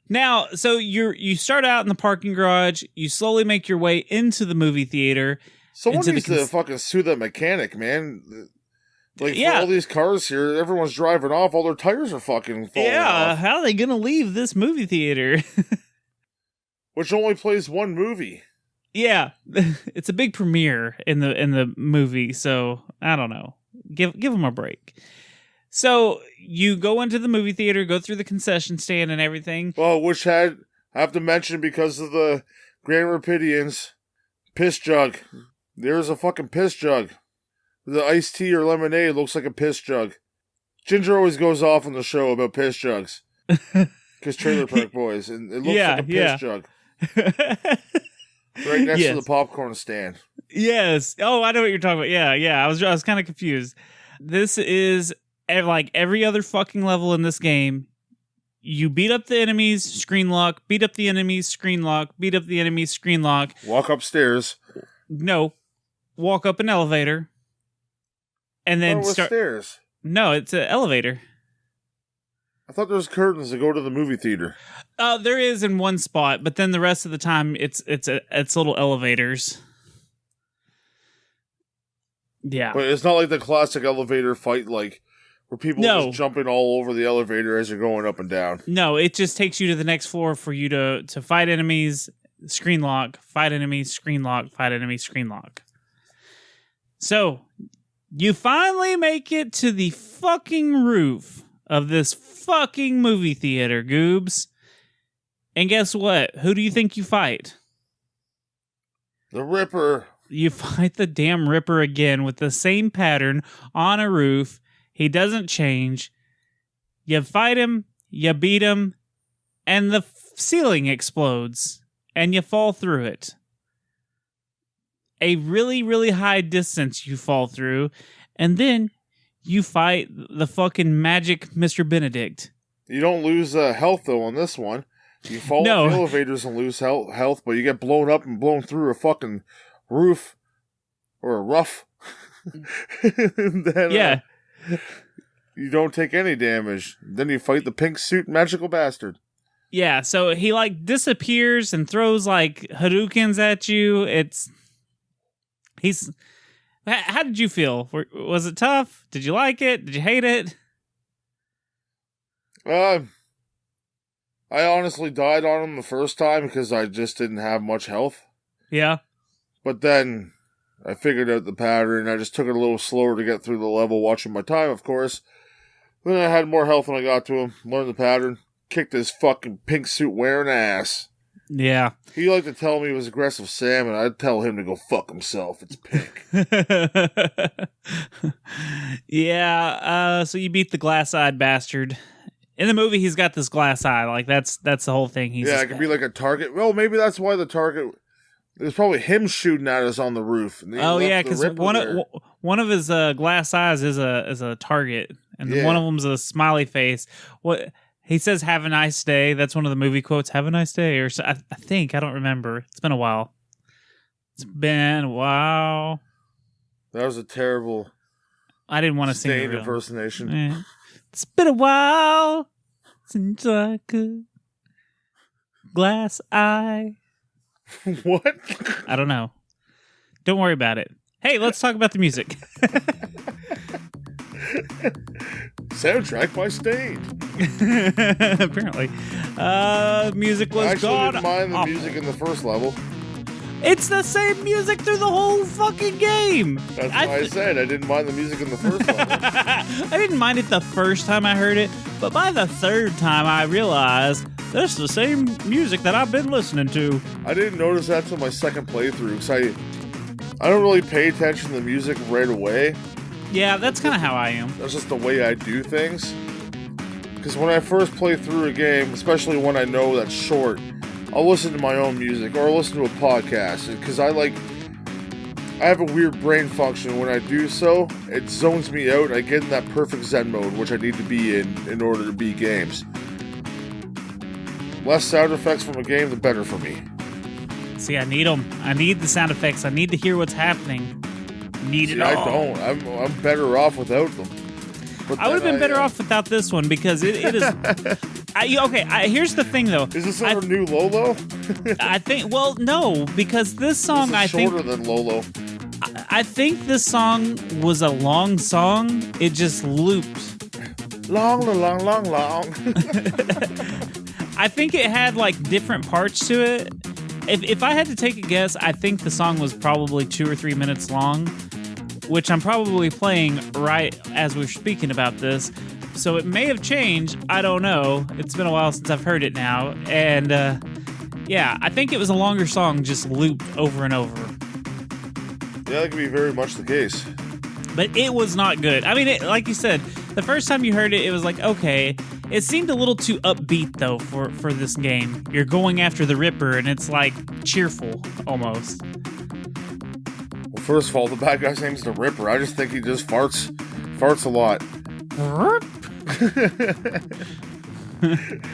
Speaker 4: Now, so you start out in the parking garage, you slowly make your way into the movie theater.
Speaker 3: Someone needs to fucking sue that mechanic, man. Like,
Speaker 4: yeah.
Speaker 3: For all these cars here, everyone's driving off, all their tires are fucking falling off.
Speaker 4: How are they gonna leave this movie theater?
Speaker 3: Which only plays one movie.
Speaker 4: Yeah, it's a big premiere in the movie, so I don't know. Give them a break. So you go into the movie theater, go through the concession stand and everything.
Speaker 3: Well, which I have to mention because of the Grand Rapidians, piss jug. There's a fucking piss jug. The iced tea or lemonade looks like a piss jug. Ginger always goes off on the show about piss jugs. Because Trailer Park Boys, and it looks like a piss jug. Right next to the popcorn stand.
Speaker 4: Yes. Oh, I know what you're talking about. Yeah. I was kind of confused. This is like every other fucking level in this game. You beat up the enemies, screen lock. Beat up the enemies, screen lock. Beat up the enemies, screen lock.
Speaker 3: Walk upstairs.
Speaker 4: No. Walk up an elevator. And then start
Speaker 3: stairs.
Speaker 4: No, it's an elevator.
Speaker 3: I thought there was curtains to go to the movie theater.
Speaker 4: There is in one spot, but then the rest of the time it's little elevators. Yeah,
Speaker 3: but it's not like the classic elevator fight, like where people are just jumping all over the elevator as you're going up and down.
Speaker 4: No, it just takes you to the next floor for you to fight enemies, screen lock, fight enemies, screen lock, fight enemies, screen lock. So you finally make it to the fucking roof of this fucking movie theater, Goobs. And guess what? Who do you think you fight?
Speaker 3: The Ripper.
Speaker 4: You fight the damn Ripper again with the same pattern on a roof. He doesn't change. You fight him, you beat him, and the ceiling explodes, and you fall through it. A really, really high distance you fall through, and then you fight the fucking magic Mr. Benedict.
Speaker 3: You don't lose health, though, on this one. You fall off the elevators and lose health, but you get blown up and blown through a fucking roof or a roof. Then, you don't take any damage. Then you fight the pink suit magical bastard.
Speaker 4: Yeah, so he like disappears and throws like Hadoukens at you. How did you feel? Was it tough? Did you like it? Did you hate it?
Speaker 3: I honestly died on him the first time because I just didn't have much health.
Speaker 4: Yeah.
Speaker 3: But then I figured out the pattern. I just took it a little slower to get through the level, watching my time, of course. Then I had more health when I got to him, learned the pattern, kicked his fucking pink suit wearing ass.
Speaker 4: Yeah.
Speaker 3: He liked to tell me he was aggressive Sam, and I'd tell him to go fuck himself. It's pink.
Speaker 4: Yeah, so you beat the glass-eyed bastard. In the movie, he's got this glass eye. Like, that's the whole thing.
Speaker 3: It could be like a target. Well, maybe that's why the target... It was probably him shooting at us on the roof.
Speaker 4: Oh, yeah, because one of his glass eyes is a target, and one of them's a smiley face. What... He says, "Have a nice day." That's one of the movie quotes. "Have a nice day," or so, I think. I don't remember. It's been a while.
Speaker 3: That was a terrible.
Speaker 4: I didn't want to sing
Speaker 3: it. Impersonation.
Speaker 4: It's been a while since I could glass eye.
Speaker 3: What?
Speaker 4: I don't know. Don't worry about it. Hey, let's talk about the music.
Speaker 3: Soundtrack by Stain.
Speaker 4: Apparently. Music was
Speaker 3: I actually
Speaker 4: god
Speaker 3: didn't mind the
Speaker 4: awful.
Speaker 3: music in the first level.
Speaker 4: It's the same music through the whole fucking game.
Speaker 3: That's why I said I didn't mind the music in the first level.
Speaker 4: I didn't mind it the first time I heard it, but by the third time I realized that's the same music that I've been listening to.
Speaker 3: I didn't notice that till my second playthrough, because I don't really pay attention to the music right away.
Speaker 4: Yeah, that's kind of how I am.
Speaker 3: That's just the way I do things. Because when I first play through a game, especially when I know that's short, I'll listen to my own music or I'll listen to a podcast. Because I have a weird brain function. When I do so, it zones me out. I get in that perfect Zen mode, which I need to be in order to beat games. Less sound effects from a game, the better for me.
Speaker 4: See, I need them. I need the sound effects. I need to hear what's happening. Need it all.
Speaker 3: I don't. I'm better off without them. But
Speaker 4: I would have been better off without this one because it is. Here's the thing though.
Speaker 3: Is this our new Lolo?
Speaker 4: I think. Well, no, because this song
Speaker 3: This is shorter than Lolo.
Speaker 4: I think this song was a long song. It just looped.
Speaker 3: Long.
Speaker 4: I think it had like different parts to it. If I had to take a guess, I think the song was probably 2 or 3 minutes long, which I'm probably playing right as we're speaking about this. So it may have changed. I don't know. It's been a while since I've heard it now. And yeah, I think it was a longer song just looped over and over.
Speaker 3: Yeah, that could be very much the case.
Speaker 4: But it was not good. I mean, like you said, the first time you heard it, it was like, okay. It seemed a little too upbeat, though, for this game. You're going after the Ripper, and it's, like, cheerful, almost.
Speaker 3: Well, first of all, the bad guy's name's the Ripper. I just think he just farts a lot.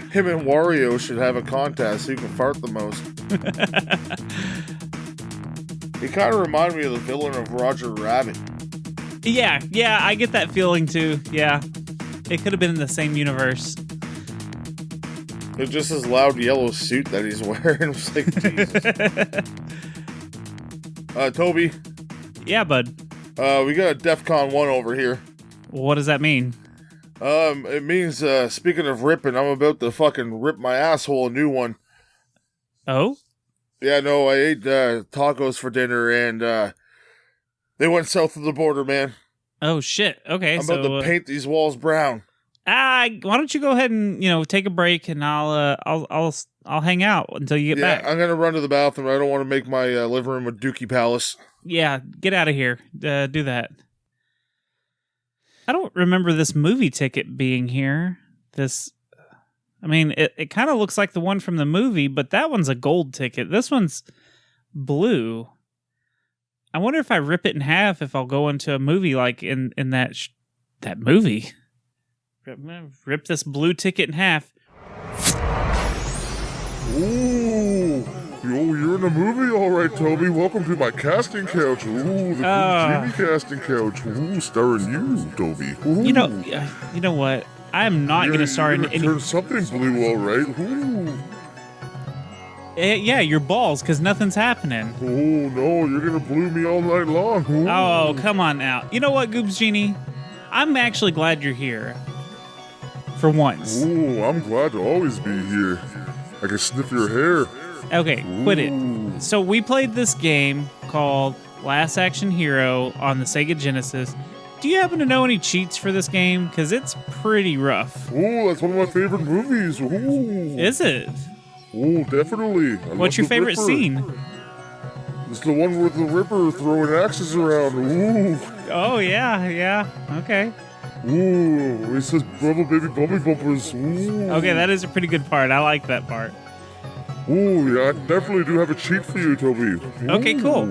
Speaker 3: Him and Wario should have a contest who can fart the most. He kind of reminded me of the villain of Roger Rabbit.
Speaker 4: Yeah, I get that feeling, too. Yeah. It could have been in the same universe.
Speaker 3: It's just his loud yellow suit that he's wearing. It's like, Jesus. Toby.
Speaker 4: Yeah, bud.
Speaker 3: We got a DEFCON 1 over here.
Speaker 4: What does that mean?
Speaker 3: It means, speaking of ripping, I'm about to fucking rip my asshole a new one.
Speaker 4: Oh?
Speaker 3: Yeah, no, I ate tacos for dinner, and they went south of the border, man.
Speaker 4: Oh, shit. Okay,
Speaker 3: I'm about to paint these walls brown.
Speaker 4: Why don't you go ahead and, take a break, and I'll hang out until you get back.
Speaker 3: I'm gonna run to the bathroom. I don't want to make my living room a Dookie Palace.
Speaker 4: Yeah, get out of here. Do that. I don't remember this movie ticket being here. It kind of looks like the one from the movie, but that one's a gold ticket. This one's blue. I wonder if I rip it in half, if I'll go into a movie like in that movie. Rip this blue ticket in half.
Speaker 3: Ooh, you're in a movie, all right, Toby. Welcome to my casting couch. Ooh, the Jimmy casting couch. Ooh, starring you, Toby. Ooh.
Speaker 4: You know what? I'm not going to star in any.
Speaker 3: Turn something blue, all right. Ooh.
Speaker 4: Yeah, your balls, because nothing's happening.
Speaker 3: Oh no, you're gonna blue me all night long. Ooh.
Speaker 4: Oh, come on now. You know what, Goobs Genie? I'm actually glad you're here. For once.
Speaker 3: Ooh, I'm glad to always be here. I can sniff your hair.
Speaker 4: Okay, quit it. So we played this game called Last Action Hero on the Sega Genesis. Do you happen to know any cheats for this game? Because it's pretty rough.
Speaker 3: Ooh, that's one of my favorite movies. Ooh.
Speaker 4: Is it?
Speaker 3: Oh, definitely.
Speaker 4: What's your favorite scene?
Speaker 3: It's the one with the Ripper throwing axes around. Ooh.
Speaker 4: Oh, yeah. Okay.
Speaker 3: Ooh, it says Brother Baby Bummy Bumpers. Ooh.
Speaker 4: Okay, that is a pretty good part. I like that part.
Speaker 3: Ooh, yeah, I definitely do have a cheat for you, Toby. Ooh.
Speaker 4: Okay, cool.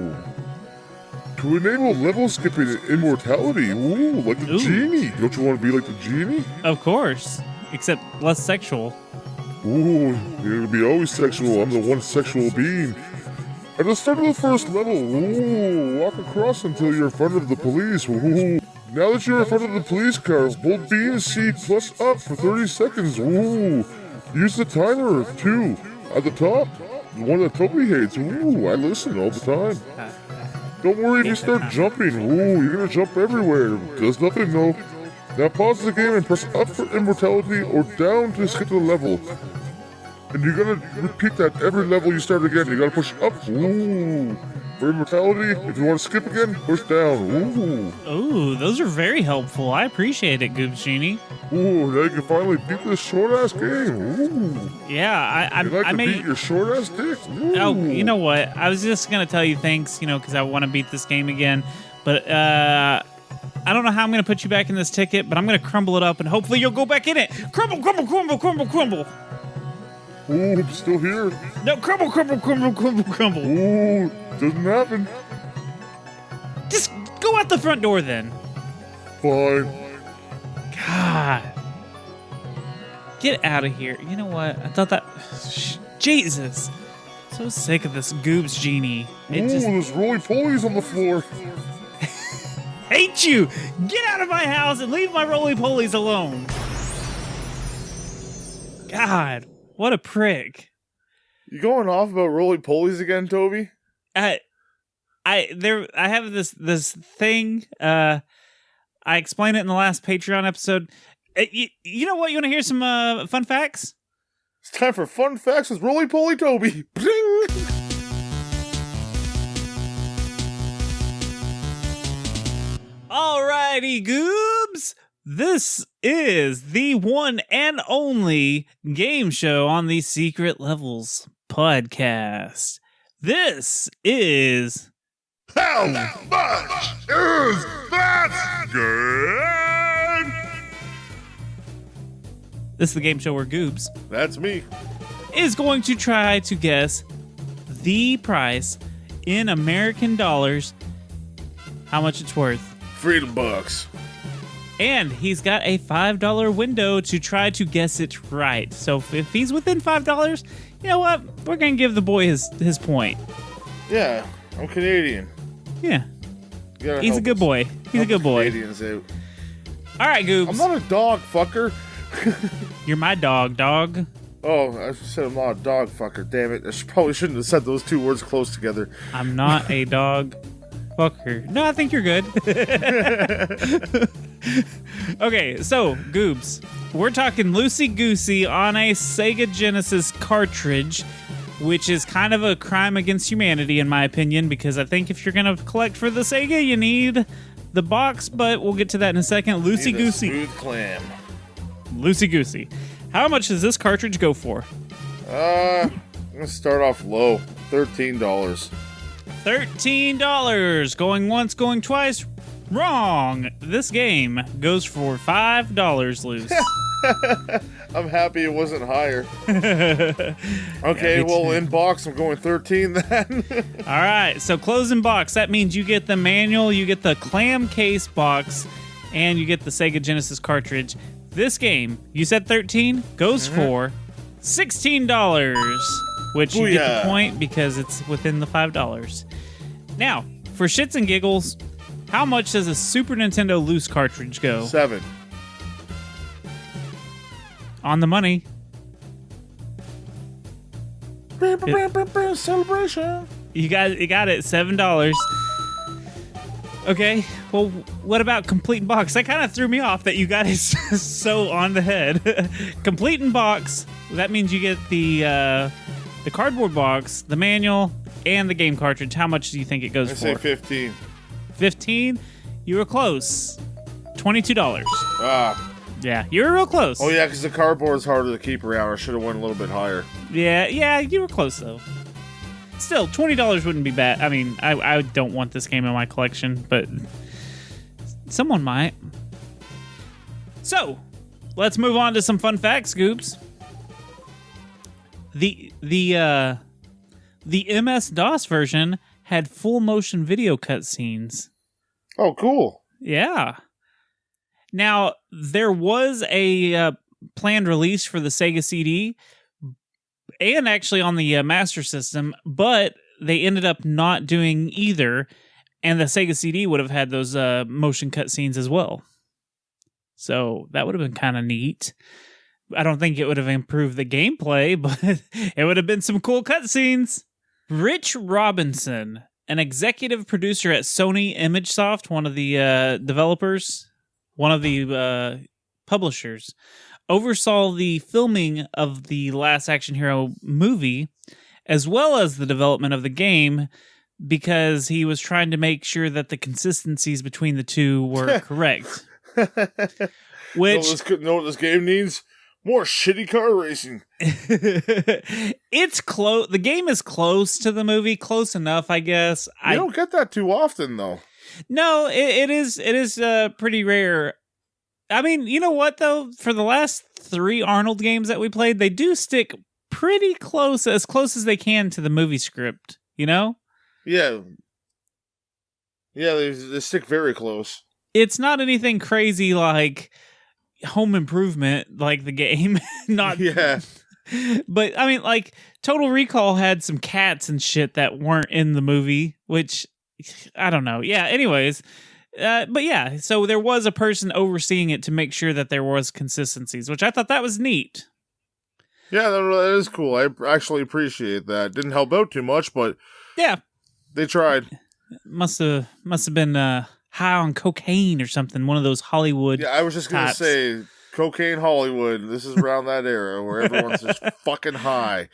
Speaker 3: To enable level skipping and immortality. Ooh, like the genie. Don't you want to be like the genie?
Speaker 4: Of course. Except less sexual.
Speaker 3: Ooh, you're gonna be always sexual. I'm the one sexual being. At the start of the first level, ooh, walk across until you're in front of the police. Ooh. Now that you're in front of the police car, hold B and C plus up for 30 seconds. Ooh. Use the timer, too, at the top. The one that Toby hates. Ooh, I listen all the time. Don't worry if you start jumping. Ooh, you're gonna jump everywhere. Does nothing, though.
Speaker 1: Now pause the game and press up for immortality or down to skip to the level. And you gotta repeat that every level you start again. You gotta push up. Ooh. For immortality, if you want to skip again, push down. Ooh.
Speaker 4: Ooh, those are very helpful. I appreciate it, Goobs Genie.
Speaker 1: Ooh, now you can finally beat this short-ass game. Ooh.
Speaker 4: Yeah,
Speaker 1: You like to beat your short-ass dick? Ooh.
Speaker 4: Oh, you know what? I was just going to tell you thanks, because I want to beat this game again. But I don't know how I'm going to put you back in this ticket, but I'm going to crumble it up, and hopefully you'll go back in it. Crumble, crumble, crumble, crumble, crumble.
Speaker 1: Ooh, I'm still here.
Speaker 4: No, crumble, crumble, crumble, crumble, crumble.
Speaker 1: Ooh, doesn't happen.
Speaker 4: Just go out the front door then.
Speaker 1: Fine.
Speaker 4: God. Get out of here. You know what? I thought that... Jesus. So sick of this Goobs Genie.
Speaker 1: Ooh, there's roly-polies on the floor.
Speaker 4: Hate you! Get out of my house and leave my roly-polies alone. God, what a prick.
Speaker 3: You going off about roly-polies again, Toby?
Speaker 4: I have this thing. I explained it in the last Patreon episode. You know what? You want to hear some fun facts?
Speaker 3: It's time for fun facts with roly-poly Toby. Bling!
Speaker 4: Alrighty, Goobs. This is the one and only game show on the Secret Levels podcast. This is...
Speaker 1: How much is that game?
Speaker 4: This is the game show where Goobs
Speaker 3: That's me.
Speaker 4: is going to try to guess the price in American dollars, how much it's worth.
Speaker 3: Freedom bucks.
Speaker 4: And he's got a $5 window to try to guess it right. So if he's within $5, you know what? We're going to give the boy his point.
Speaker 3: Yeah, I'm Canadian.
Speaker 4: Yeah.
Speaker 3: You gotta
Speaker 4: He's a
Speaker 3: help
Speaker 4: good
Speaker 3: us.
Speaker 4: boy. He's a
Speaker 3: Help
Speaker 4: good
Speaker 3: the
Speaker 4: boy.
Speaker 3: Canadians out.
Speaker 4: All right, Goobs.
Speaker 3: I'm not a dog, fucker.
Speaker 4: You're my dog.
Speaker 3: Oh, I said I'm not a dog, fucker. Damn it. Probably shouldn't have said those two words close together.
Speaker 4: I'm not a dog. Fucker. No, I think you're good. Okay, so, Goobs. We're talking loosey-goosey on a Sega Genesis cartridge, which is kind of a crime against humanity, in my opinion, because I think if you're going to collect for the Sega, you need the box, but we'll get to that in a second. Loosey-goosey.
Speaker 3: Smooth clam.
Speaker 4: Loosey-goosey. How much does this cartridge go for?
Speaker 3: I'm gonna start off low. $13.
Speaker 4: $13. Going once, going twice. Wrong. This game goes for $5 loose.
Speaker 3: I'm happy it wasn't higher. Okay, well, in box, I'm going 13 then.
Speaker 4: All right, so closing box. That means you get the manual, you get the clam case box, and you get the Sega Genesis cartridge. This game, you said 13, goes for $16, which you get
Speaker 3: Booyah.
Speaker 4: the point because it's within the $5. Now, for shits and giggles, how much does a Super Nintendo loose cartridge go?
Speaker 3: 7.
Speaker 4: On the money.
Speaker 3: Celebration.
Speaker 4: You got it, $7. Okay, well, what about complete in box? That kind of threw me off that you got it so on the head. Complete in box. That means you get the cardboard box, the manual, and the game cartridge. How much do you think it goes
Speaker 3: I
Speaker 4: for?
Speaker 3: say 15.
Speaker 4: 15. You were close. $22.
Speaker 3: Ah.
Speaker 4: Yeah, you were real close.
Speaker 3: Oh, yeah, because the cardboard's harder to keep around. I should have went a little bit higher.
Speaker 4: Yeah, you were close though. Still, $20 wouldn't be bad. I mean, I don't want this game in my collection, but someone might. So, let's move on to some fun facts, Goobs. The MS-DOS version had full motion video cutscenes.
Speaker 3: Oh, cool.
Speaker 4: Yeah. Now, there was a planned release for the Sega CD and actually on the Master System, but they ended up not doing either, and the Sega CD would have had those motion cutscenes as well. So that would have been kind of neat. I don't think it would have improved the gameplay, but it would have been some cool cutscenes. Rich Robinson, an executive producer at Sony ImageSoft, one of the developers one of the publishers, oversaw the filming of the Last Action Hero movie, as well as the development of the game, because he was trying to make sure that the consistencies between the two were correct. Which
Speaker 3: know what this game needs? More shitty car racing.
Speaker 4: It's close. The game is close to the movie, close enough, I guess.
Speaker 3: You don't get that too often, though.
Speaker 4: No, it is pretty rare. I mean, you know what though? For the last 3 Arnold games that we played, they do stick pretty close, as close as they can to the movie script. You know?
Speaker 3: Yeah. Yeah, they stick very close.
Speaker 4: It's not anything crazy like Home Improvement, like the game. Not
Speaker 3: yeah.
Speaker 4: But I mean, like Total Recall had some cats and shit that weren't in the movie, which I don't know. Yeah. Anyways, but yeah, so there was a person overseeing it to make sure that there was consistencies, which I thought that was neat.
Speaker 3: Yeah, that is cool. I actually appreciate that. Didn't help out too much, but
Speaker 4: yeah,
Speaker 3: they tried.
Speaker 4: Must have been high on cocaine or something. One of those Hollywood.
Speaker 3: Yeah, I was just gonna say cocaine Hollywood. This is around that era where everyone's just fucking high.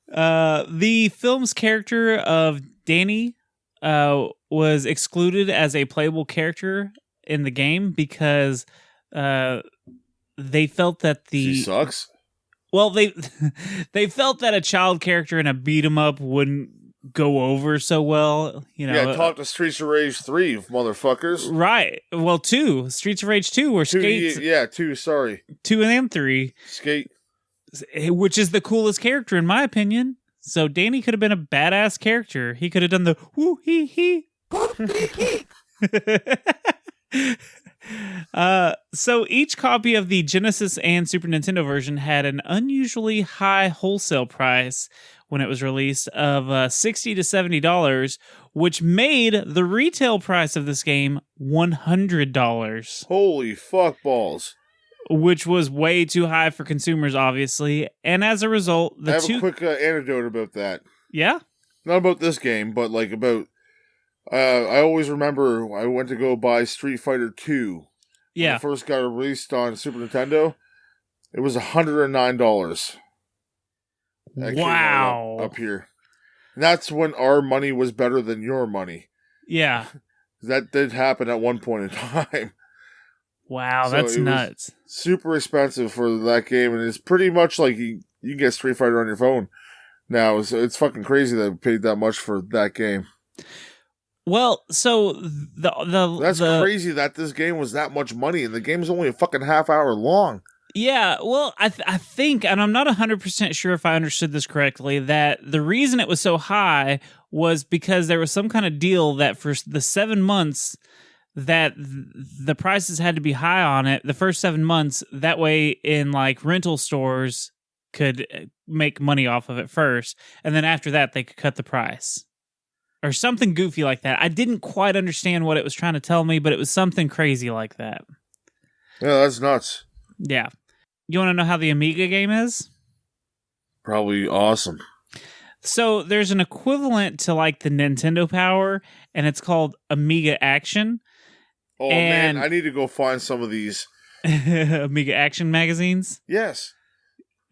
Speaker 4: The film's character of Danny was excluded as a playable character in the game because they felt that
Speaker 3: She sucks.
Speaker 4: Well, they felt that a child character in a beat 'em up wouldn't go over so well. You know,
Speaker 3: yeah, talk to Streets of Rage 3, motherfuckers.
Speaker 4: Right. Well, 2 Streets of Rage 2 were skates.
Speaker 3: Yeah, 2. Sorry,
Speaker 4: 2 and 3
Speaker 3: skate,
Speaker 4: which is the coolest character in my opinion. So Danny could have been a badass character. He could have done the woo hee hee. So each copy of the Genesis and Super Nintendo version had an unusually high wholesale price when it was released of $60 to $70, which made the retail price of this game $100.
Speaker 3: Holy fuck balls.
Speaker 4: Which was way too high for consumers, obviously. And as a result,
Speaker 3: I have a quick anecdote about that.
Speaker 4: Yeah?
Speaker 3: Not about this game, but like about... I always remember I went to go buy Street Fighter 2.
Speaker 4: Yeah.
Speaker 3: When it first got released on Super Nintendo. It was $109.
Speaker 4: Wow.
Speaker 3: Up here. And that's when our money was better than your money.
Speaker 4: Yeah.
Speaker 3: That did happen at one point in time.
Speaker 4: Wow,
Speaker 3: So
Speaker 4: that's nuts.
Speaker 3: Super expensive for that game, and it's pretty much like you can get Street Fighter on your phone now. So it's fucking crazy that we paid that much for that game.
Speaker 4: Well, so
Speaker 3: that's crazy that this game was that much money, and the game's only a fucking half hour long.
Speaker 4: Yeah, well, I think, and I'm not 100% sure if I understood this correctly, that the reason it was so high was because there was some kind of deal that for the 7 months that the prices had to be high on it, the first 7 months, that way in like rental stores could make money off of it first, and then after that they could cut the price. Or something goofy like that. I didn't quite understand what it was trying to tell me, but it was something crazy like that.
Speaker 3: Yeah, that's nuts.
Speaker 4: Yeah. You want to know how the Amiga game is?
Speaker 3: Probably awesome.
Speaker 4: So there's an equivalent to like the Nintendo Power, and it's called Amiga Action.
Speaker 3: Oh, man, I need to go find some of these.
Speaker 4: Amiga Action magazines?
Speaker 3: Yes.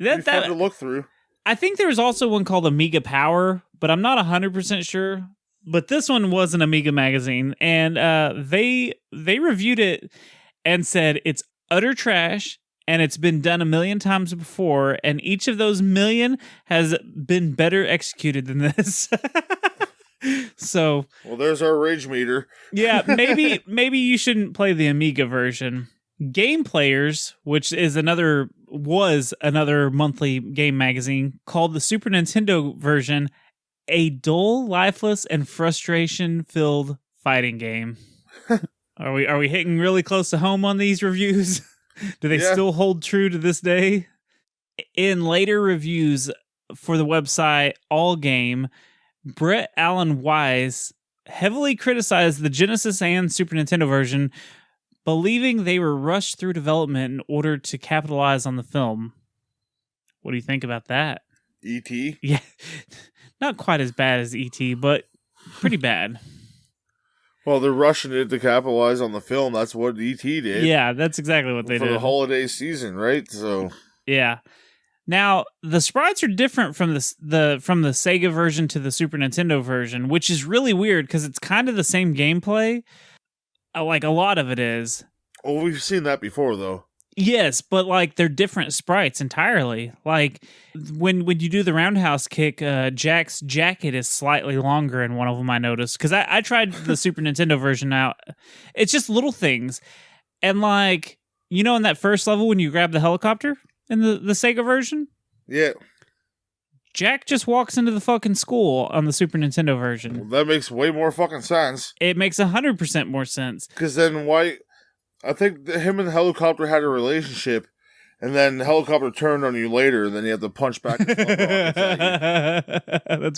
Speaker 4: That
Speaker 3: fun to look through.
Speaker 4: I think there was also one called Amiga Power, but I'm not 100% sure. But this one was an Amiga magazine, and they reviewed it and said it's utter trash, and it's been done a million times before, and each of those million has been better executed than this. So,
Speaker 3: well, there's our rage meter.
Speaker 4: Yeah, maybe you shouldn't play the Amiga version. Game Players, which is was another monthly game magazine, called the Super Nintendo version a dull, lifeless, and frustration-filled fighting game. Are we hitting really close to home on these reviews? Do they still hold true to this day? In later reviews for the website All Game, Brett Allen Wise heavily criticized the Genesis and Super Nintendo version, believing they were rushed through development in order to capitalize on the film. What do you think about that?
Speaker 3: E.T.?
Speaker 4: Yeah, not quite as bad as E.T., but pretty bad.
Speaker 3: Well, they're rushing it to capitalize on the film. That's what E.T. did.
Speaker 4: Yeah, that's exactly what they
Speaker 3: for
Speaker 4: did.
Speaker 3: the holiday season, right? So
Speaker 4: Yeah. Now, the sprites are different from the Sega version to the Super Nintendo version, which is really weird because it's kind of the same gameplay. Like, a lot of it is.
Speaker 3: well, we've seen that before, though.
Speaker 4: Yes, but like they're different sprites entirely. Like when you do the roundhouse kick, Jack's jacket is slightly longer in one of them. I noticed because I tried the Super Nintendo version out. It's just little things, and like in that first level when you grab the helicopter in the Sega version,
Speaker 3: Yeah.
Speaker 4: Jack just walks into the fucking school on the Super Nintendo version.
Speaker 3: Well, that makes way more fucking sense.
Speaker 4: It makes 100% more sense.
Speaker 3: Because then why... I think him and the helicopter had a relationship, and then the helicopter turned on you later, and then you have to punch back.
Speaker 4: That's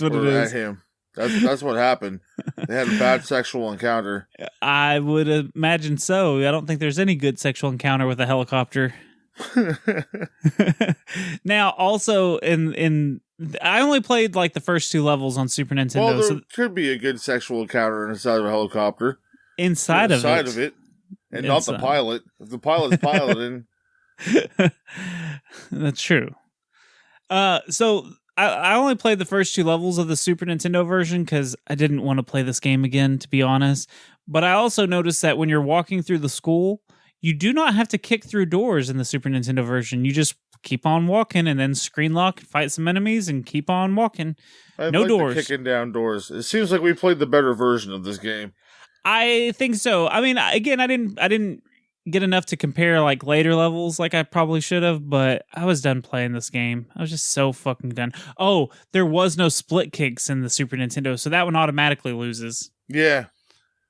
Speaker 4: what it is.
Speaker 3: At him. That's what happened. They had a bad sexual encounter.
Speaker 4: I would imagine so. I don't think there's any good sexual encounter with a helicopter. Now, also in I only played like the first 2 levels on Super Nintendo.
Speaker 3: Well, there
Speaker 4: so
Speaker 3: could be a good sexual encounter inside of a helicopter.
Speaker 4: Inside of it.
Speaker 3: And not the pilot. If the pilot's piloting.
Speaker 4: That's true. So I only played the first 2 levels of the Super Nintendo version because I didn't want to play this game again, to be honest. But I also noticed that when you're walking through the school, you do not have to kick through doors in the Super Nintendo version. You just keep on walking and then screen lock, fight some enemies, and keep on walking. No doors.
Speaker 3: Kicking down doors. It seems like we played the better version of this game.
Speaker 4: I think so. I mean, again, I didn't get enough to compare like later levels like I probably should have, but I was done playing this game. I was just so fucking done. Oh, there was no split kicks in the Super Nintendo, so that one automatically loses.
Speaker 3: Yeah.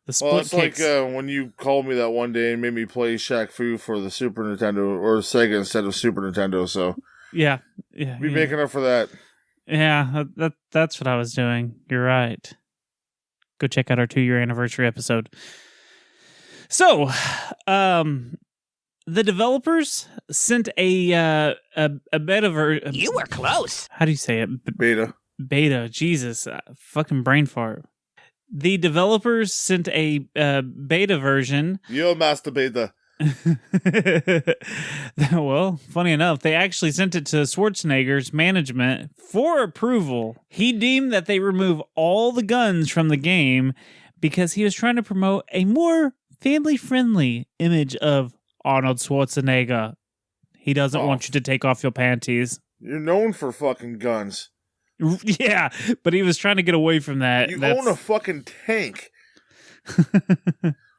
Speaker 4: The split
Speaker 3: it's
Speaker 4: kicks.
Speaker 3: like when you called me that one day and made me play Shaq Fu for the Super Nintendo or Sega instead of Super Nintendo, so
Speaker 4: yeah.
Speaker 3: Be making up for that.
Speaker 4: Yeah, that's what I was doing. You're right. Go check out our 2-year anniversary episode. So, the developers sent a beta version.
Speaker 5: You were close.
Speaker 4: How do you say it? Beta. Jesus, fucking brain fart. The developers sent a beta version.
Speaker 3: Yo, Master Beta.
Speaker 4: Well, funny enough, they actually sent it to Schwarzenegger's management for approval. He deemed that they remove all the guns from the game because he was trying to promote a more family-friendly image of Arnold Schwarzenegger. He doesn't want you to take off your panties.
Speaker 3: You're known for fucking guns.
Speaker 4: Yeah, but he was trying to get away from that.
Speaker 3: You own a fucking tank.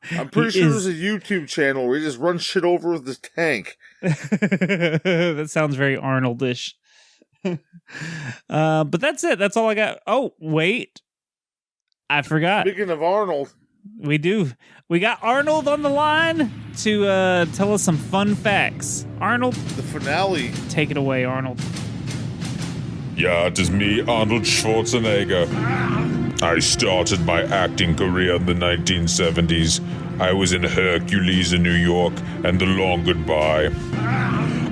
Speaker 3: I'm pretty sure there's a YouTube channel where he just runs shit over with his tank.
Speaker 4: That sounds very Arnold-ish. But that's it. That's all I got. Oh, wait. I forgot.
Speaker 3: Speaking of Arnold.
Speaker 4: We do. We got Arnold on the line to tell us some fun facts. Arnold.
Speaker 3: The finale.
Speaker 4: Take it away, Arnold.
Speaker 1: Yeah, it is me, Arnold Schwarzenegger. I started my acting career in the 1970s. I was in Hercules in New York and The Long Goodbye.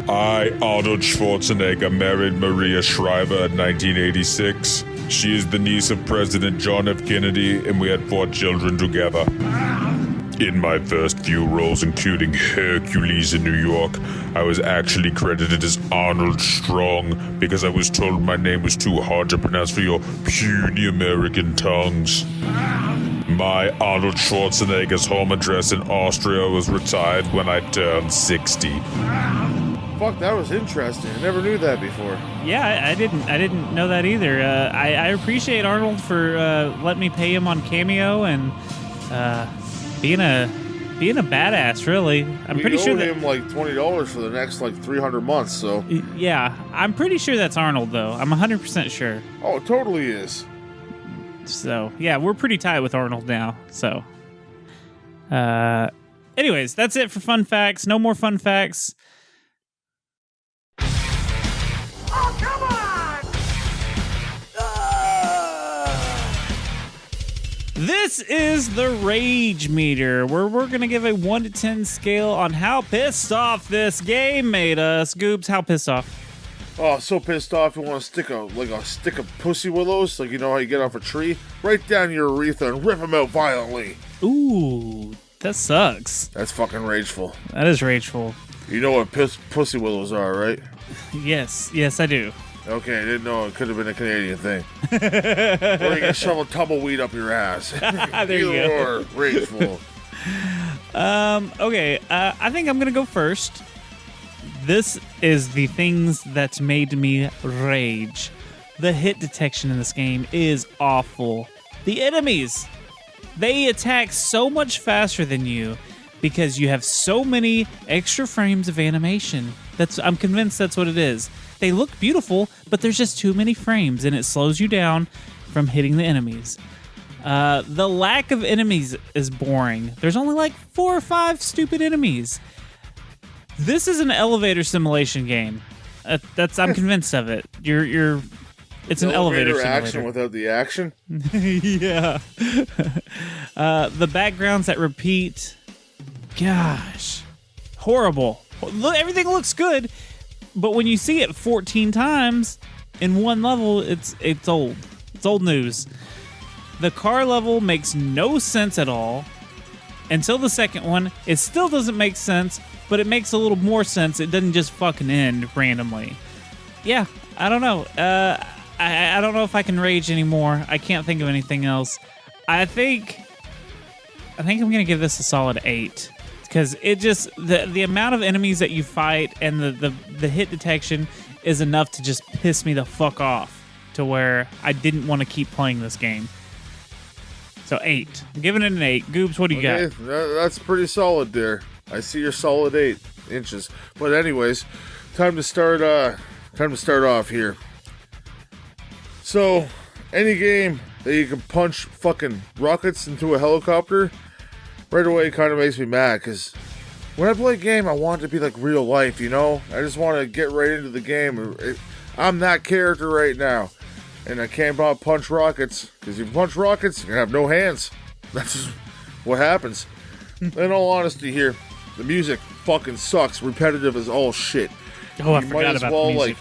Speaker 1: I, Arnold Schwarzenegger, married Maria Shriver in 1986. She is the niece of President John F. Kennedy, and we had 4 children together. In my first few roles, including Hercules in New York, I was actually credited as Arnold Strong because I was told my name was too hard to pronounce for your puny American tongues. My Arnold Schwarzenegger's home address in Austria was retired when I turned 60.
Speaker 3: Fuck, that was interesting. I never knew that before.
Speaker 4: Yeah, I didn't know that either. I appreciate Arnold for letting me pay him on Cameo and being a badass. Really, I'm pretty sure that
Speaker 3: him like $20 for the next like 300 months. So
Speaker 4: yeah, I'm pretty sure that's Arnold though. I'm 100% sure.
Speaker 3: Oh, it totally is.
Speaker 4: So yeah, we're pretty tight with Arnold now. So, anyways, that's it for fun facts. No more fun facts.
Speaker 5: Oh, come on!
Speaker 4: This is the Rage Meter, where we're going to give a 1 to 10 scale on how pissed off this game made us. Goobs, how pissed off?
Speaker 3: Oh, so pissed off you want to stick a stick of pussy willows, like you know how you get off a tree, right down your urethra and rip them out violently.
Speaker 4: Ooh, that sucks.
Speaker 3: That's fucking rageful.
Speaker 4: That is rageful.
Speaker 3: You know what pussy willows are, right?
Speaker 4: Yes, I do.
Speaker 3: Okay, I didn't know it could have been a Canadian thing. Or you can shovel tumbleweed up your ass.
Speaker 4: There you go.
Speaker 3: Or rageful.
Speaker 4: Okay, I think I'm gonna go first. This is the things that made me rage. The hit detection in this game is awful. The enemies, they attack so much faster than you because you have so many extra frames of animation. I'm convinced that's what it is. They look beautiful, but there's just too many frames and it slows you down from hitting the enemies. The lack of enemies is boring. There's only like 4 or 5 stupid enemies. This is an elevator simulation game. I'm convinced of it. It's an elevator simulator.
Speaker 3: Action without the action.
Speaker 4: Yeah. The backgrounds that repeat. Gosh, horrible. Everything looks good, but when you see it 14 times in one level, it's old. It's old news. The car level makes no sense at all. Until the second one, it still doesn't make sense, but it makes a little more sense. It doesn't just fucking end randomly. Yeah, I don't know. I don't know if I can rage anymore. I can't think of anything else. I think I'm gonna give this a solid 8 because it just the amount of enemies that you fight and the hit detection is enough to just piss me the fuck off to where I didn't want to keep playing this game. So 8. I'm giving it an 8. Goobs, what do you got?
Speaker 3: That's pretty solid there. I see your solid 8 inches. But anyways, time to start off here. So, any game that you can punch fucking rockets into a helicopter, right away kind of makes me mad, because when I play a game, I want it to be like real life, you know? I just want to get right into the game. I'm that character right now. And I can't punch rockets, because if you punch rockets, you're going to have no hands. That's just what happens. In all honesty here, the music fucking sucks. Repetitive as all shit.
Speaker 4: Oh, I forgot about the music.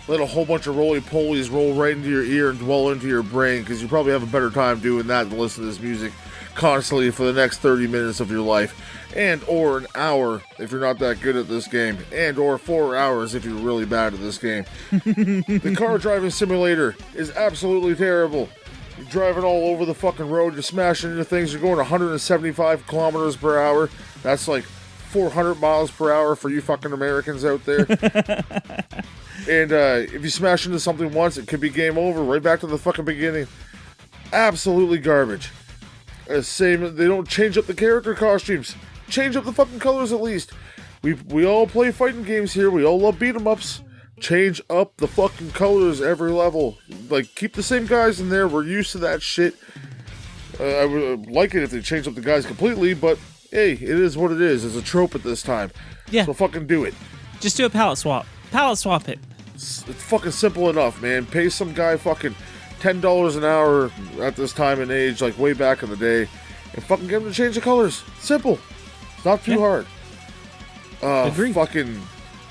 Speaker 3: Let a whole bunch of roly-polies roll right into your ear and dwell into your brain, because you probably have a better time doing that than listen to this music constantly for the next 30 minutes of your life. And or an hour if you're not that good at this game. And or 4 hours if you're really bad at this game. The car driving simulator is absolutely terrible. You're driving all over the fucking road, you're smashing into things, you're going 175 kilometers per hour. That's like 400 miles per hour for you fucking Americans out there. And if you smash into something once, it could be game over. Right back to the fucking beginning. Absolutely garbage. Same, they don't change up the character costumes. Change up the fucking colors at least. We all play fighting games here. We all love beat 'em ups. Change up the fucking colors every level. Like, keep the same guys in there. We're used to that shit. I would like it if they changed up the guys completely, but hey, it is what it is. It's a trope at this time.
Speaker 4: Yeah.
Speaker 3: So fucking do it.
Speaker 4: Just do a palette swap. Palette swap it.
Speaker 3: It's fucking simple enough, man. Pay some guy fucking $10 an hour at this time and age, like way back in the day, and fucking get him to change the colors. Simple. It's not too hard.
Speaker 4: Agreed.
Speaker 3: Fucking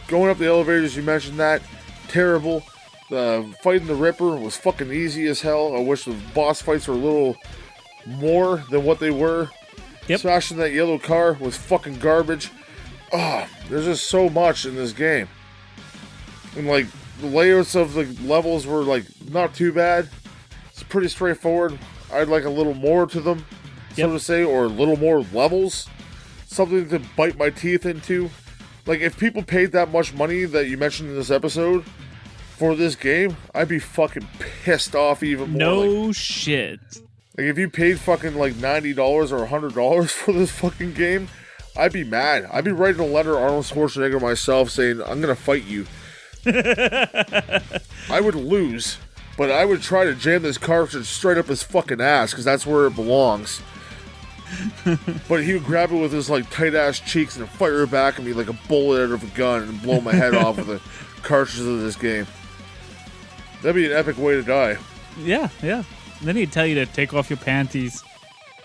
Speaker 3: going up the elevators, you mentioned that. Terrible. Fighting the Ripper was fucking easy as hell. I wish the boss fights were a little more than what they were.
Speaker 4: Yep.
Speaker 3: Smashing that yellow car was fucking garbage. There's just so much in this game. And like, the layouts of the levels were like not too bad. It's pretty straightforward. I'd like a little more to them, so to say, or a little more levels. Something to bite my teeth into. Like, if people paid that much money that you mentioned in this episode for this game, I'd be fucking pissed off even more.
Speaker 4: No shit.
Speaker 3: Like, if you paid fucking like $90 or $100 for this fucking game, I'd be mad. I'd be writing a letter to Arnold Schwarzenegger myself saying, I'm gonna fight you. I would lose, but I would try to jam this cartridge straight up his fucking ass, because that's where it belongs. But he would grab it with his like tight ass cheeks and fire it back at me like a bullet out of a gun and blow my head off with the cartridges of this game. That'd be an epic way to die.
Speaker 4: Yeah. Then he'd tell you to take off your panties.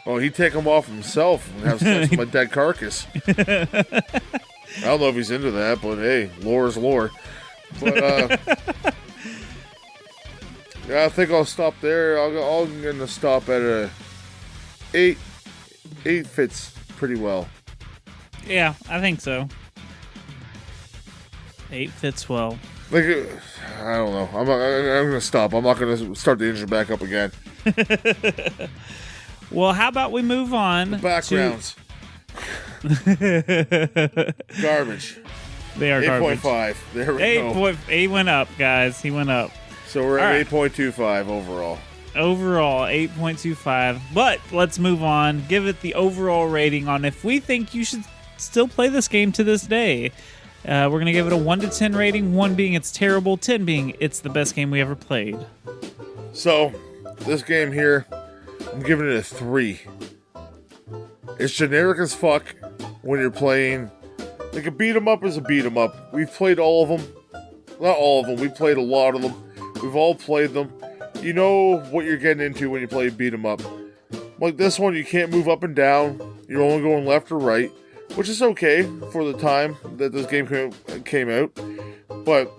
Speaker 3: Oh, he'd take them off himself and have sex with my dead carcass. I don't know if he's into that, but hey, lore is lore. But yeah, I think I'll stop there. I'm gonna stop at a 8. 8 fits pretty well.
Speaker 4: Yeah, I think so. 8 fits well.
Speaker 3: Like, I don't know. I'm gonna stop. I'm not gonna start the engine back up again.
Speaker 4: Well, how about we move on?
Speaker 3: Backgrounds. Garbage.
Speaker 4: They are garbage.
Speaker 3: 8.5. There we go.
Speaker 4: He went up, guys. He went up.
Speaker 3: So we're
Speaker 4: All
Speaker 3: at
Speaker 4: right.
Speaker 3: 8.25 overall.
Speaker 4: Overall, 8.25. But let's move on. Give it the overall rating on if we think you should still play this game to this day. We're going to give it a 1 to 10 rating, 1 being it's terrible, 10 being it's the best game we ever played.
Speaker 3: So, this game here, I'm giving it a 3. It's generic as fuck when you're playing. Like, a beat 'em up is a beat 'em up. We've played all of them. Not all of them. We've played a lot of them. We've all played them. You know what you're getting into when you play beat 'em up. Like this one, you can't move up and down. You're only going left or right, which is okay for the time that this game came out. But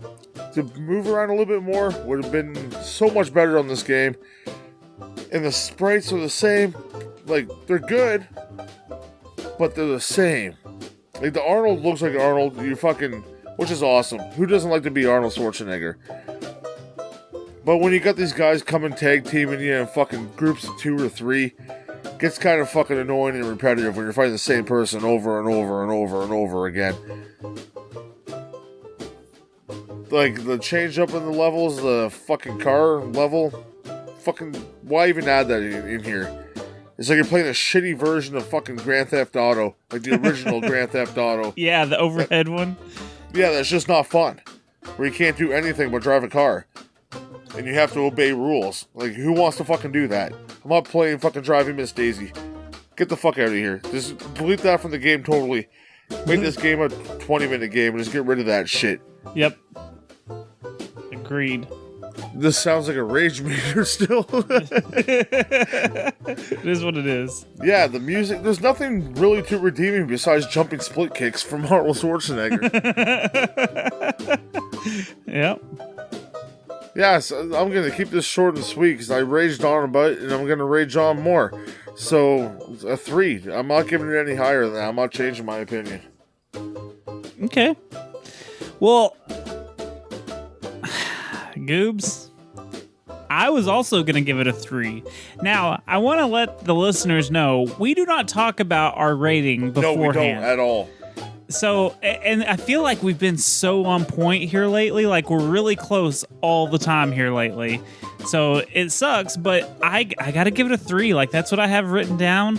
Speaker 3: to move around a little bit more would have been so much better on this game. And the sprites are the same. Like, they're good, but they're the same. Like, the Arnold looks like Arnold. Which is awesome. Who doesn't like to be Arnold Schwarzenegger? But when you got these guys coming tag teaming you in fucking groups of 2 or 3, it gets kind of fucking annoying and repetitive when you're fighting the same person over and over and over and over again. Like, the change up in the levels, the fucking car level, why even add that in here? It's like you're playing a shitty version of fucking Grand Theft Auto, like the original Grand Theft Auto.
Speaker 4: Yeah, the overhead one.
Speaker 3: Yeah, that's just not fun. Where you can't do anything but drive a car. And you have to obey rules. Like, who wants to fucking do that? I'm not playing fucking Driving Miss Daisy. Get the fuck out of here. Just delete that from the game totally. Make this game a 20-minute game and just get rid of that shit.
Speaker 4: Yep. Agreed.
Speaker 3: This sounds like a rage meter still.
Speaker 4: It is what it is.
Speaker 3: Yeah, the music, there's nothing really too redeeming besides jumping split kicks from Arnold Schwarzenegger.
Speaker 4: Yep.
Speaker 3: Yeah, so I'm going to keep this short and sweet because I raged on about it and I'm going to rage on more. So, a 3. I'm not giving it any higher than that. I'm not changing my opinion.
Speaker 4: Okay. Well, Goobs, I was also going to give it a 3. Now, I want to let the listeners know, we do not talk about our rating beforehand.
Speaker 3: No, we don't at all.
Speaker 4: So, and I feel like we've been so on point here lately. Like, we're really close all the time here lately. So, it sucks, but I got to give it a 3. Like, that's what I have written down.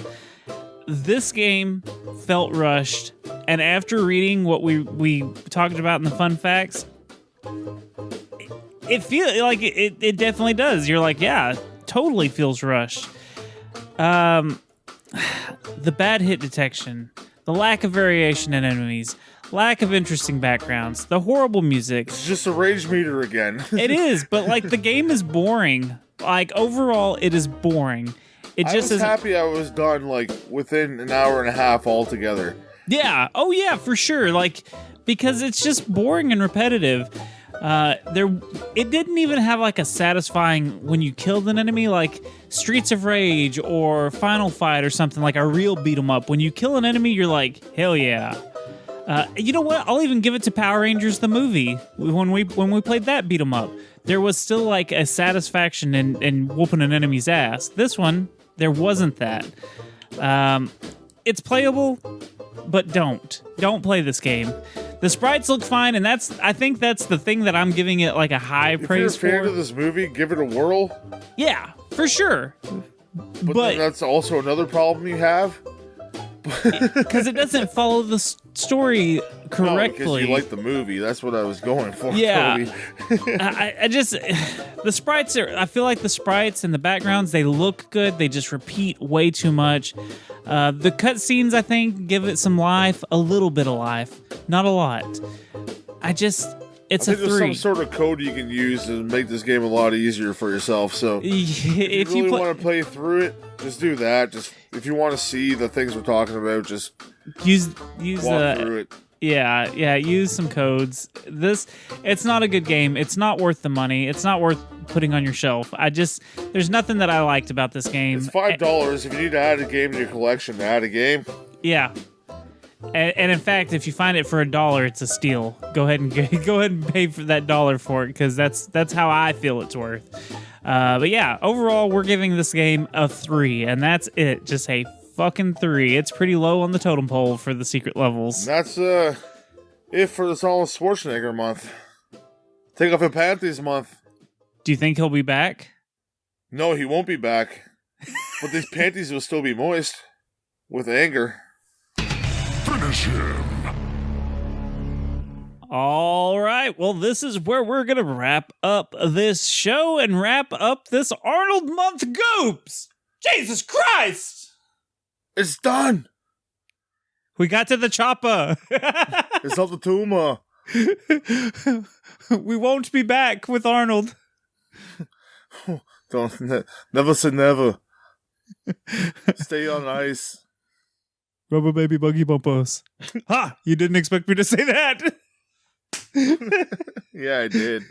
Speaker 4: This game felt rushed. And after reading what we talked about in the fun facts, it feels like it definitely does. You're like, yeah, totally feels rushed. The bad hit detection, the lack of variation in enemies, lack of interesting backgrounds, the horrible music.
Speaker 3: It's just a rage meter again.
Speaker 4: It is, but like the game is boring. Like overall, it is boring. It
Speaker 3: I
Speaker 4: just
Speaker 3: was
Speaker 4: isn't.
Speaker 3: happy I was done like within an hour and a half altogether.
Speaker 4: Yeah. Oh yeah, for sure. Like because it's just boring and repetitive. It didn't even have like a satisfying when you killed an enemy like Streets of Rage or Final Fight or something, like a real beat 'em up. When you kill an enemy, you're like, hell yeah. You know what? I'll even give it to Power Rangers the movie. When we played that beat 'em up, there was still like a satisfaction in whooping an enemy's ass. This one, there wasn't that. It's playable, but don't play this game. The sprites look fine, and I think that's the thing that I'm giving it like a high praise
Speaker 3: If you're a fan
Speaker 4: for.
Speaker 3: of this movie, give it a whirl.
Speaker 4: Yeah, for sure.
Speaker 3: But then that's also another problem you have.
Speaker 4: Because it doesn't follow the story correctly.
Speaker 3: No, because you like the movie. That's what I was going for.
Speaker 4: Yeah.
Speaker 3: Toby.
Speaker 4: I just the sprites I feel like the sprites and the backgrounds, they look good. They just repeat way too much. The cutscenes, I think, give it some life, a little bit of life, not a lot. It's
Speaker 3: I
Speaker 4: a
Speaker 3: think there's
Speaker 4: 3.
Speaker 3: some sort of code you can use to make this game a lot easier for yourself. So if you really want to play through it, just do that. Just if you want to see the things we're talking about, just
Speaker 4: use
Speaker 3: walk through it.
Speaker 4: Yeah, use some codes. It's not a good game. It's not worth the money. It's not worth putting on your shelf. There's nothing that I liked about this game.
Speaker 3: It's $5 if you need to add a game to your collection to add a game.
Speaker 4: Yeah. And in fact, if you find it for $1, it's a steal. Go ahead and pay for that $1 for it, because that's how I feel it's worth. But yeah, overall, we're giving this game a 3, and that's it. Just a fucking 3. It's pretty low on the totem pole for the secret levels.
Speaker 3: That's it for the Arnold Schwarzenegger month. Take off your panties month.
Speaker 4: Do you think he'll be back?
Speaker 3: No, he won't be back. But these panties will still be moist with anger.
Speaker 1: Finish him.
Speaker 4: All right. Well, this is where we're going to wrap up this show and wrap up this Arnold month Goops. Jesus Christ!
Speaker 3: It's done!
Speaker 4: We got to the chopper.
Speaker 3: It's not the tumor.
Speaker 4: We won't be back with Arnold.
Speaker 3: Never say never. Stay on ice.
Speaker 4: Rubber baby buggy bumpers. Ha! You didn't expect me to say that.
Speaker 3: Yeah, I did.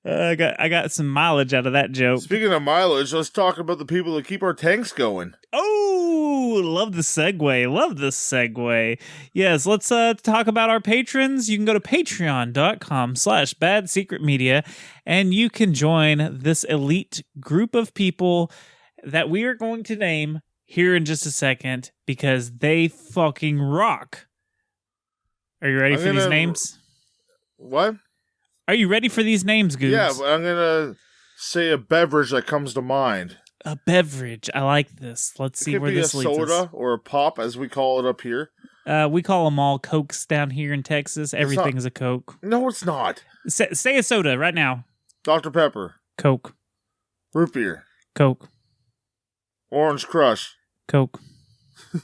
Speaker 4: I got some mileage out of that joke.
Speaker 3: Speaking of mileage, let's talk about the people that keep our tanks going.
Speaker 4: Oh, love the segue. Yes, let's talk about our patrons. You can go to patreon.com/badsecretmedia, and you can join this elite group of people that we are going to name here in just a second, because they fucking rock. Are you ready for these names?
Speaker 3: What?
Speaker 4: Are you ready for these names, Goobs?
Speaker 3: Yeah, but I'm gonna say a beverage that comes to mind.
Speaker 4: A beverage. I like this. Let's see where this leads us.
Speaker 3: It could be a soda or a pop, as we call it up here.
Speaker 4: We call them all Cokes down here in Texas. Everything's a Coke.
Speaker 3: No, it's not.
Speaker 4: Say a soda right now.
Speaker 3: Dr. Pepper.
Speaker 4: Coke.
Speaker 3: Root beer.
Speaker 4: Coke.
Speaker 3: Orange Crush.
Speaker 4: Coke.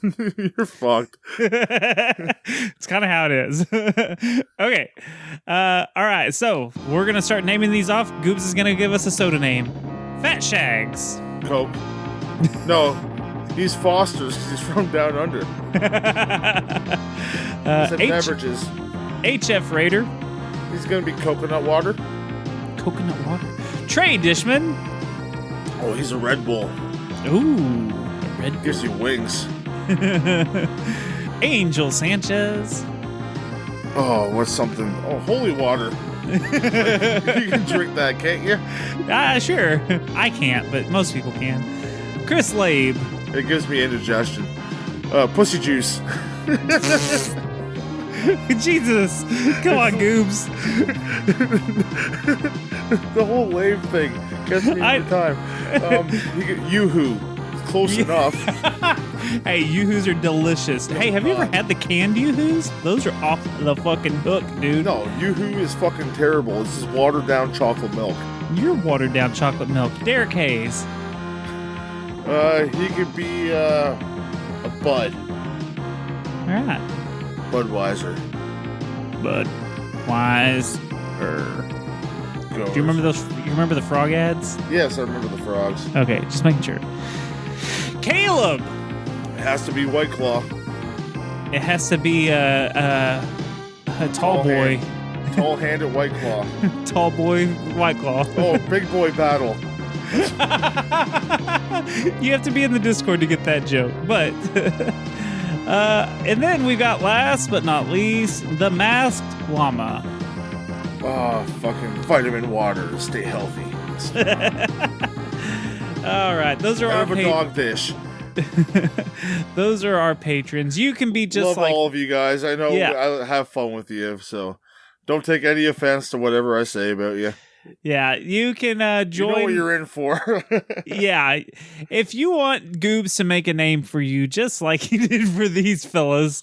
Speaker 3: You're fucked.
Speaker 4: It's kind of how it is. Okay. All right. So we're going to start naming these off. Goobs is going to give us a soda name. Fat Shags.
Speaker 3: Coke. No, he's Foster's because he's from down under. Beverages.
Speaker 4: HF Raider.
Speaker 3: He's going to be coconut water.
Speaker 4: Coconut water. Trey Dishman.
Speaker 3: Oh, he's a Red Bull.
Speaker 4: Ooh. Red Bull.
Speaker 3: Gives you wings.
Speaker 4: Angel Sanchez.
Speaker 3: Oh, what's something? Oh, holy water. You can drink that, can't you?
Speaker 4: Sure. I can't, but most people can. Chris Labe.
Speaker 3: It gives me indigestion. Pussy juice.
Speaker 4: Jesus. Come on, Goobs.
Speaker 3: The whole Labe thing gets me every time. Yoo-hoo. Close enough.
Speaker 4: Hey, Yoo-hoos are delicious. Hey, have you ever had the canned Yoo-hoos? Those are off the fucking hook, dude.
Speaker 3: No, Yoo-hoo is fucking terrible. It's just watered down chocolate milk.
Speaker 4: You're watered down chocolate milk. Derek Hayes.
Speaker 3: He could be a Bud.
Speaker 4: All right.
Speaker 3: Budweiser.
Speaker 4: Budweiser. Do you remember those? You remember the frog ads?
Speaker 3: Yes, I remember the frogs.
Speaker 4: Okay, just making sure. Caleb.
Speaker 3: It has to be White Claw.
Speaker 4: It has to be a tall boy.
Speaker 3: Tall-handed White Claw.
Speaker 4: Tall boy White Claw.
Speaker 3: Oh, big boy battle.
Speaker 4: You have to be in the Discord to get that joke. But and then we got last but not least, the Masked Llama.
Speaker 3: Oh, fucking vitamin water. Stay healthy.
Speaker 4: All right, those are
Speaker 3: I
Speaker 4: our
Speaker 3: have a dog dish.
Speaker 4: Those are our patrons. You can be just
Speaker 3: Love
Speaker 4: like
Speaker 3: all of you guys. I know I have fun with you, so don't take any offense to whatever I say about you.
Speaker 4: Yeah, you can join.
Speaker 3: You know what you're in for.
Speaker 4: Yeah, if you want Goobs to make a name for you, just like he did for these fellas,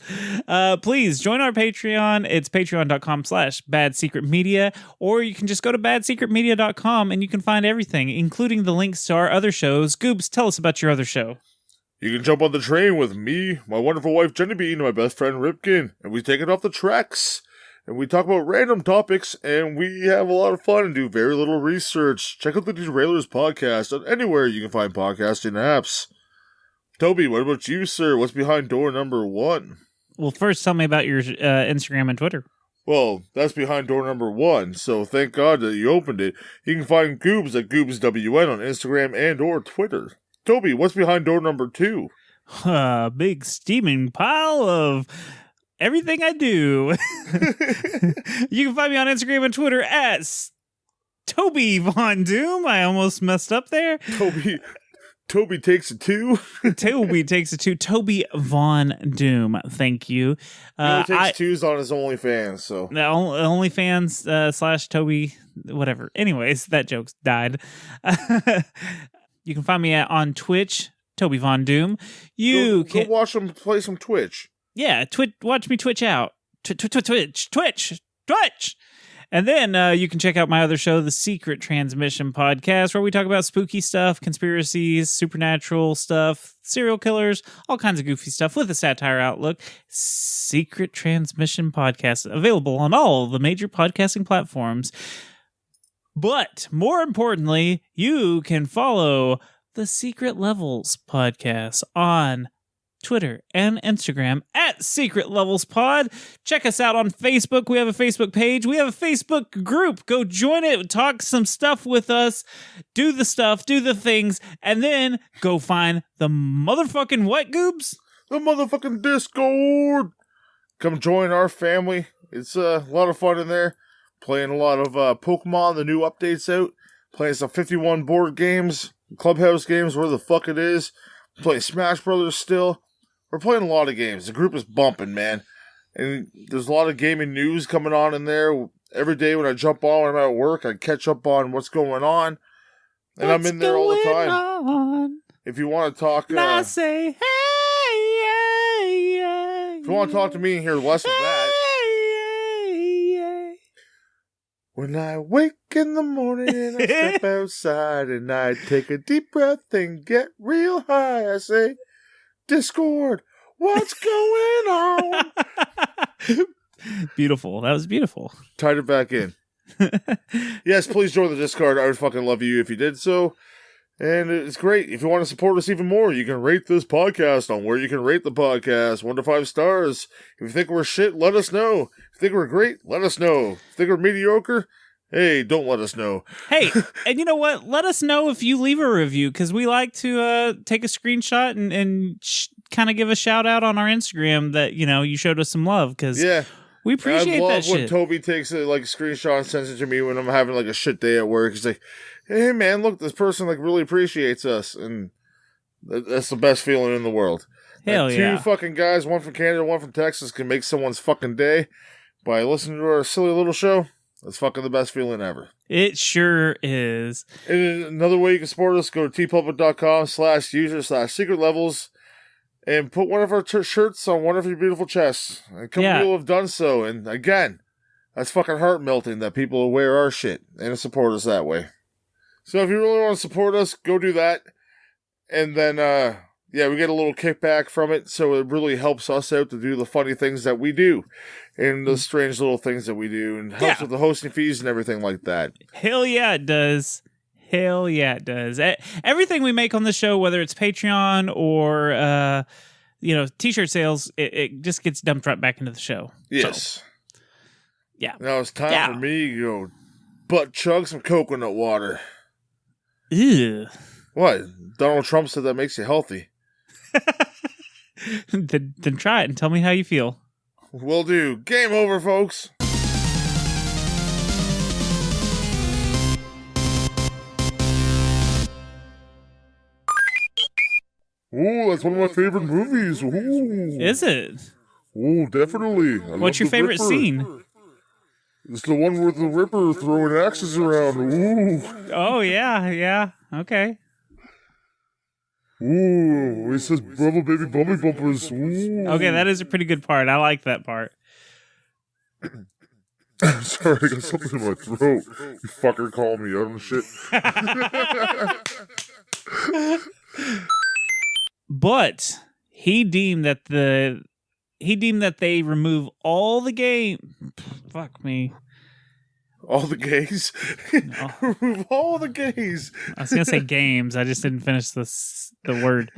Speaker 4: please join our Patreon. It's patreon.com/badsecretmedia, or you can just go to badsecretmedia.com and you can find everything, including the links to our other shows. Goobs, tell us about your other show.
Speaker 3: You can jump on the train with me, my wonderful wife Jenny Bean, and my best friend Ripkin, and we take it off the tracks. And we talk about random topics, and we have a lot of fun and do very little research. Check out the Derailers podcast on anywhere you can find podcasting apps. Toby, what about you, sir? What's behind door number 1?
Speaker 4: Well, first, tell me about your Instagram and Twitter.
Speaker 3: Well, that's behind door number 1, so thank God that you opened it. You can find Goobs at GoobsWN on Instagram and or Twitter. Toby, what's behind door number 2?
Speaker 4: A big steaming pile of everything I do. You can find me on Instagram and Twitter at Toby Von Doom. I almost messed up there.
Speaker 3: Toby takes a 2.
Speaker 4: Toby takes a 2. Toby Von Doom. Thank you.
Speaker 3: He only takes 2s on his OnlyFans, so.
Speaker 4: The OnlyFans / Toby, whatever. Anyways, that joke died. You can find me on Twitch, Toby Von Doom.
Speaker 3: Go watch him play some Twitch.
Speaker 4: Yeah, watch me Twitch out. Twitch. And then you can check out my other show, The Secret Transmission Podcast, where we talk about spooky stuff, conspiracies, supernatural stuff, serial killers, all kinds of goofy stuff with a satire outlook. Secret Transmission Podcast, available on all the major podcasting platforms. But more importantly, you can follow The Secret Levels Podcast on Twitter and Instagram at Secret Levels Pod. Check us out on Facebook. We have a Facebook page. We have a Facebook group. Go join it. Talk some stuff with us. Do the stuff. Do the things. And then go find the motherfucking what, Goobs?
Speaker 3: The motherfucking Discord. Come join our family. It's a lot of fun in there. Playing a lot of Pokemon, the new updates out. Playing some 51 board games. Clubhouse games, where the fuck it is. Playing Smash Brothers still. We're playing a lot of games. The group is bumping, man. And there's a lot of gaming news coming on in there. Every day when I jump on when I'm at work, I catch up on what's going on. And I'm in there all the time.
Speaker 4: On?
Speaker 3: If you want to talk...
Speaker 4: And I say, hey, yeah, yeah.
Speaker 3: If you want to talk to me and hear less of that...
Speaker 4: Yeah.
Speaker 3: When I wake in the morning and I step outside and I take a deep breath and get real high, I say... Discord, what's going on?
Speaker 4: Beautiful. That was beautiful.
Speaker 3: Tied it back in. Yes, please join the Discord. I would fucking love you if you did so. And it's great. If you want to support us even more, you can rate this podcast on where you can rate the podcast. 1 to 5 stars. If you think we're shit, let us know. If you think we're great, let us know. If you think we're mediocre, hey, don't let us know.
Speaker 4: Hey, and you know what? Let us know if you leave a review, because we like to take a screenshot and kind of give a shout out on our Instagram that, you know, you showed us some love, because we appreciate that shit.
Speaker 3: I love when Toby takes a screenshot and sends it to me when I'm having a shit day at work. He's like, hey man, look, this person really appreciates us, and that's the best feeling in the world.
Speaker 4: Hell yeah.
Speaker 3: 2 fucking guys, 1 from Canada, 1 from Texas, can make someone's fucking day by listening to our silly little show. That's fucking the best feeling ever.
Speaker 4: It sure is.
Speaker 3: And another way you can support us, go to tpublic.com/user/secret-levels and put one of our shirts on one of your beautiful chests. And a couple people have done so. And again, that's fucking heart-melting that people wear our shit and support us that way. So if you really want to support us, go do that. And then, we get a little kickback from it. So it really helps us out to do the funny things that we do. And the strange little things that we do, and helps with the hosting fees and everything like that.
Speaker 4: Hell yeah, it does. Hell yeah, it does. Everything we make on the show, whether it's Patreon or t-shirt sales, it just gets dumped right back into the show.
Speaker 3: Yes.
Speaker 4: So, yeah.
Speaker 3: Now it's time for me to go butt chug some coconut water.
Speaker 4: Ew.
Speaker 3: What? Donald Trump said that makes you healthy.
Speaker 4: Then try it and tell me how you feel.
Speaker 3: Will do. Game over, folks.
Speaker 1: Oh, that's one of my favorite movies. Ooh.
Speaker 4: Is it?
Speaker 1: Oh, definitely.
Speaker 4: What's your favorite scene?
Speaker 1: It's the one with the Ripper throwing axes around. Ooh.
Speaker 4: Oh, yeah. Okay.
Speaker 1: Ooh, it says Brother Baby Bummy Bumpers. Ooh.
Speaker 4: Okay, that is a pretty good part. I like that part.
Speaker 1: Sorry, I got something in my throat. You fucker call me out on shit.
Speaker 4: But he deemed that they remove all the game. Fuck me.
Speaker 3: All the gays?
Speaker 4: No.
Speaker 3: Remove all the gays.
Speaker 4: I was gonna say games. I just didn't finish the word.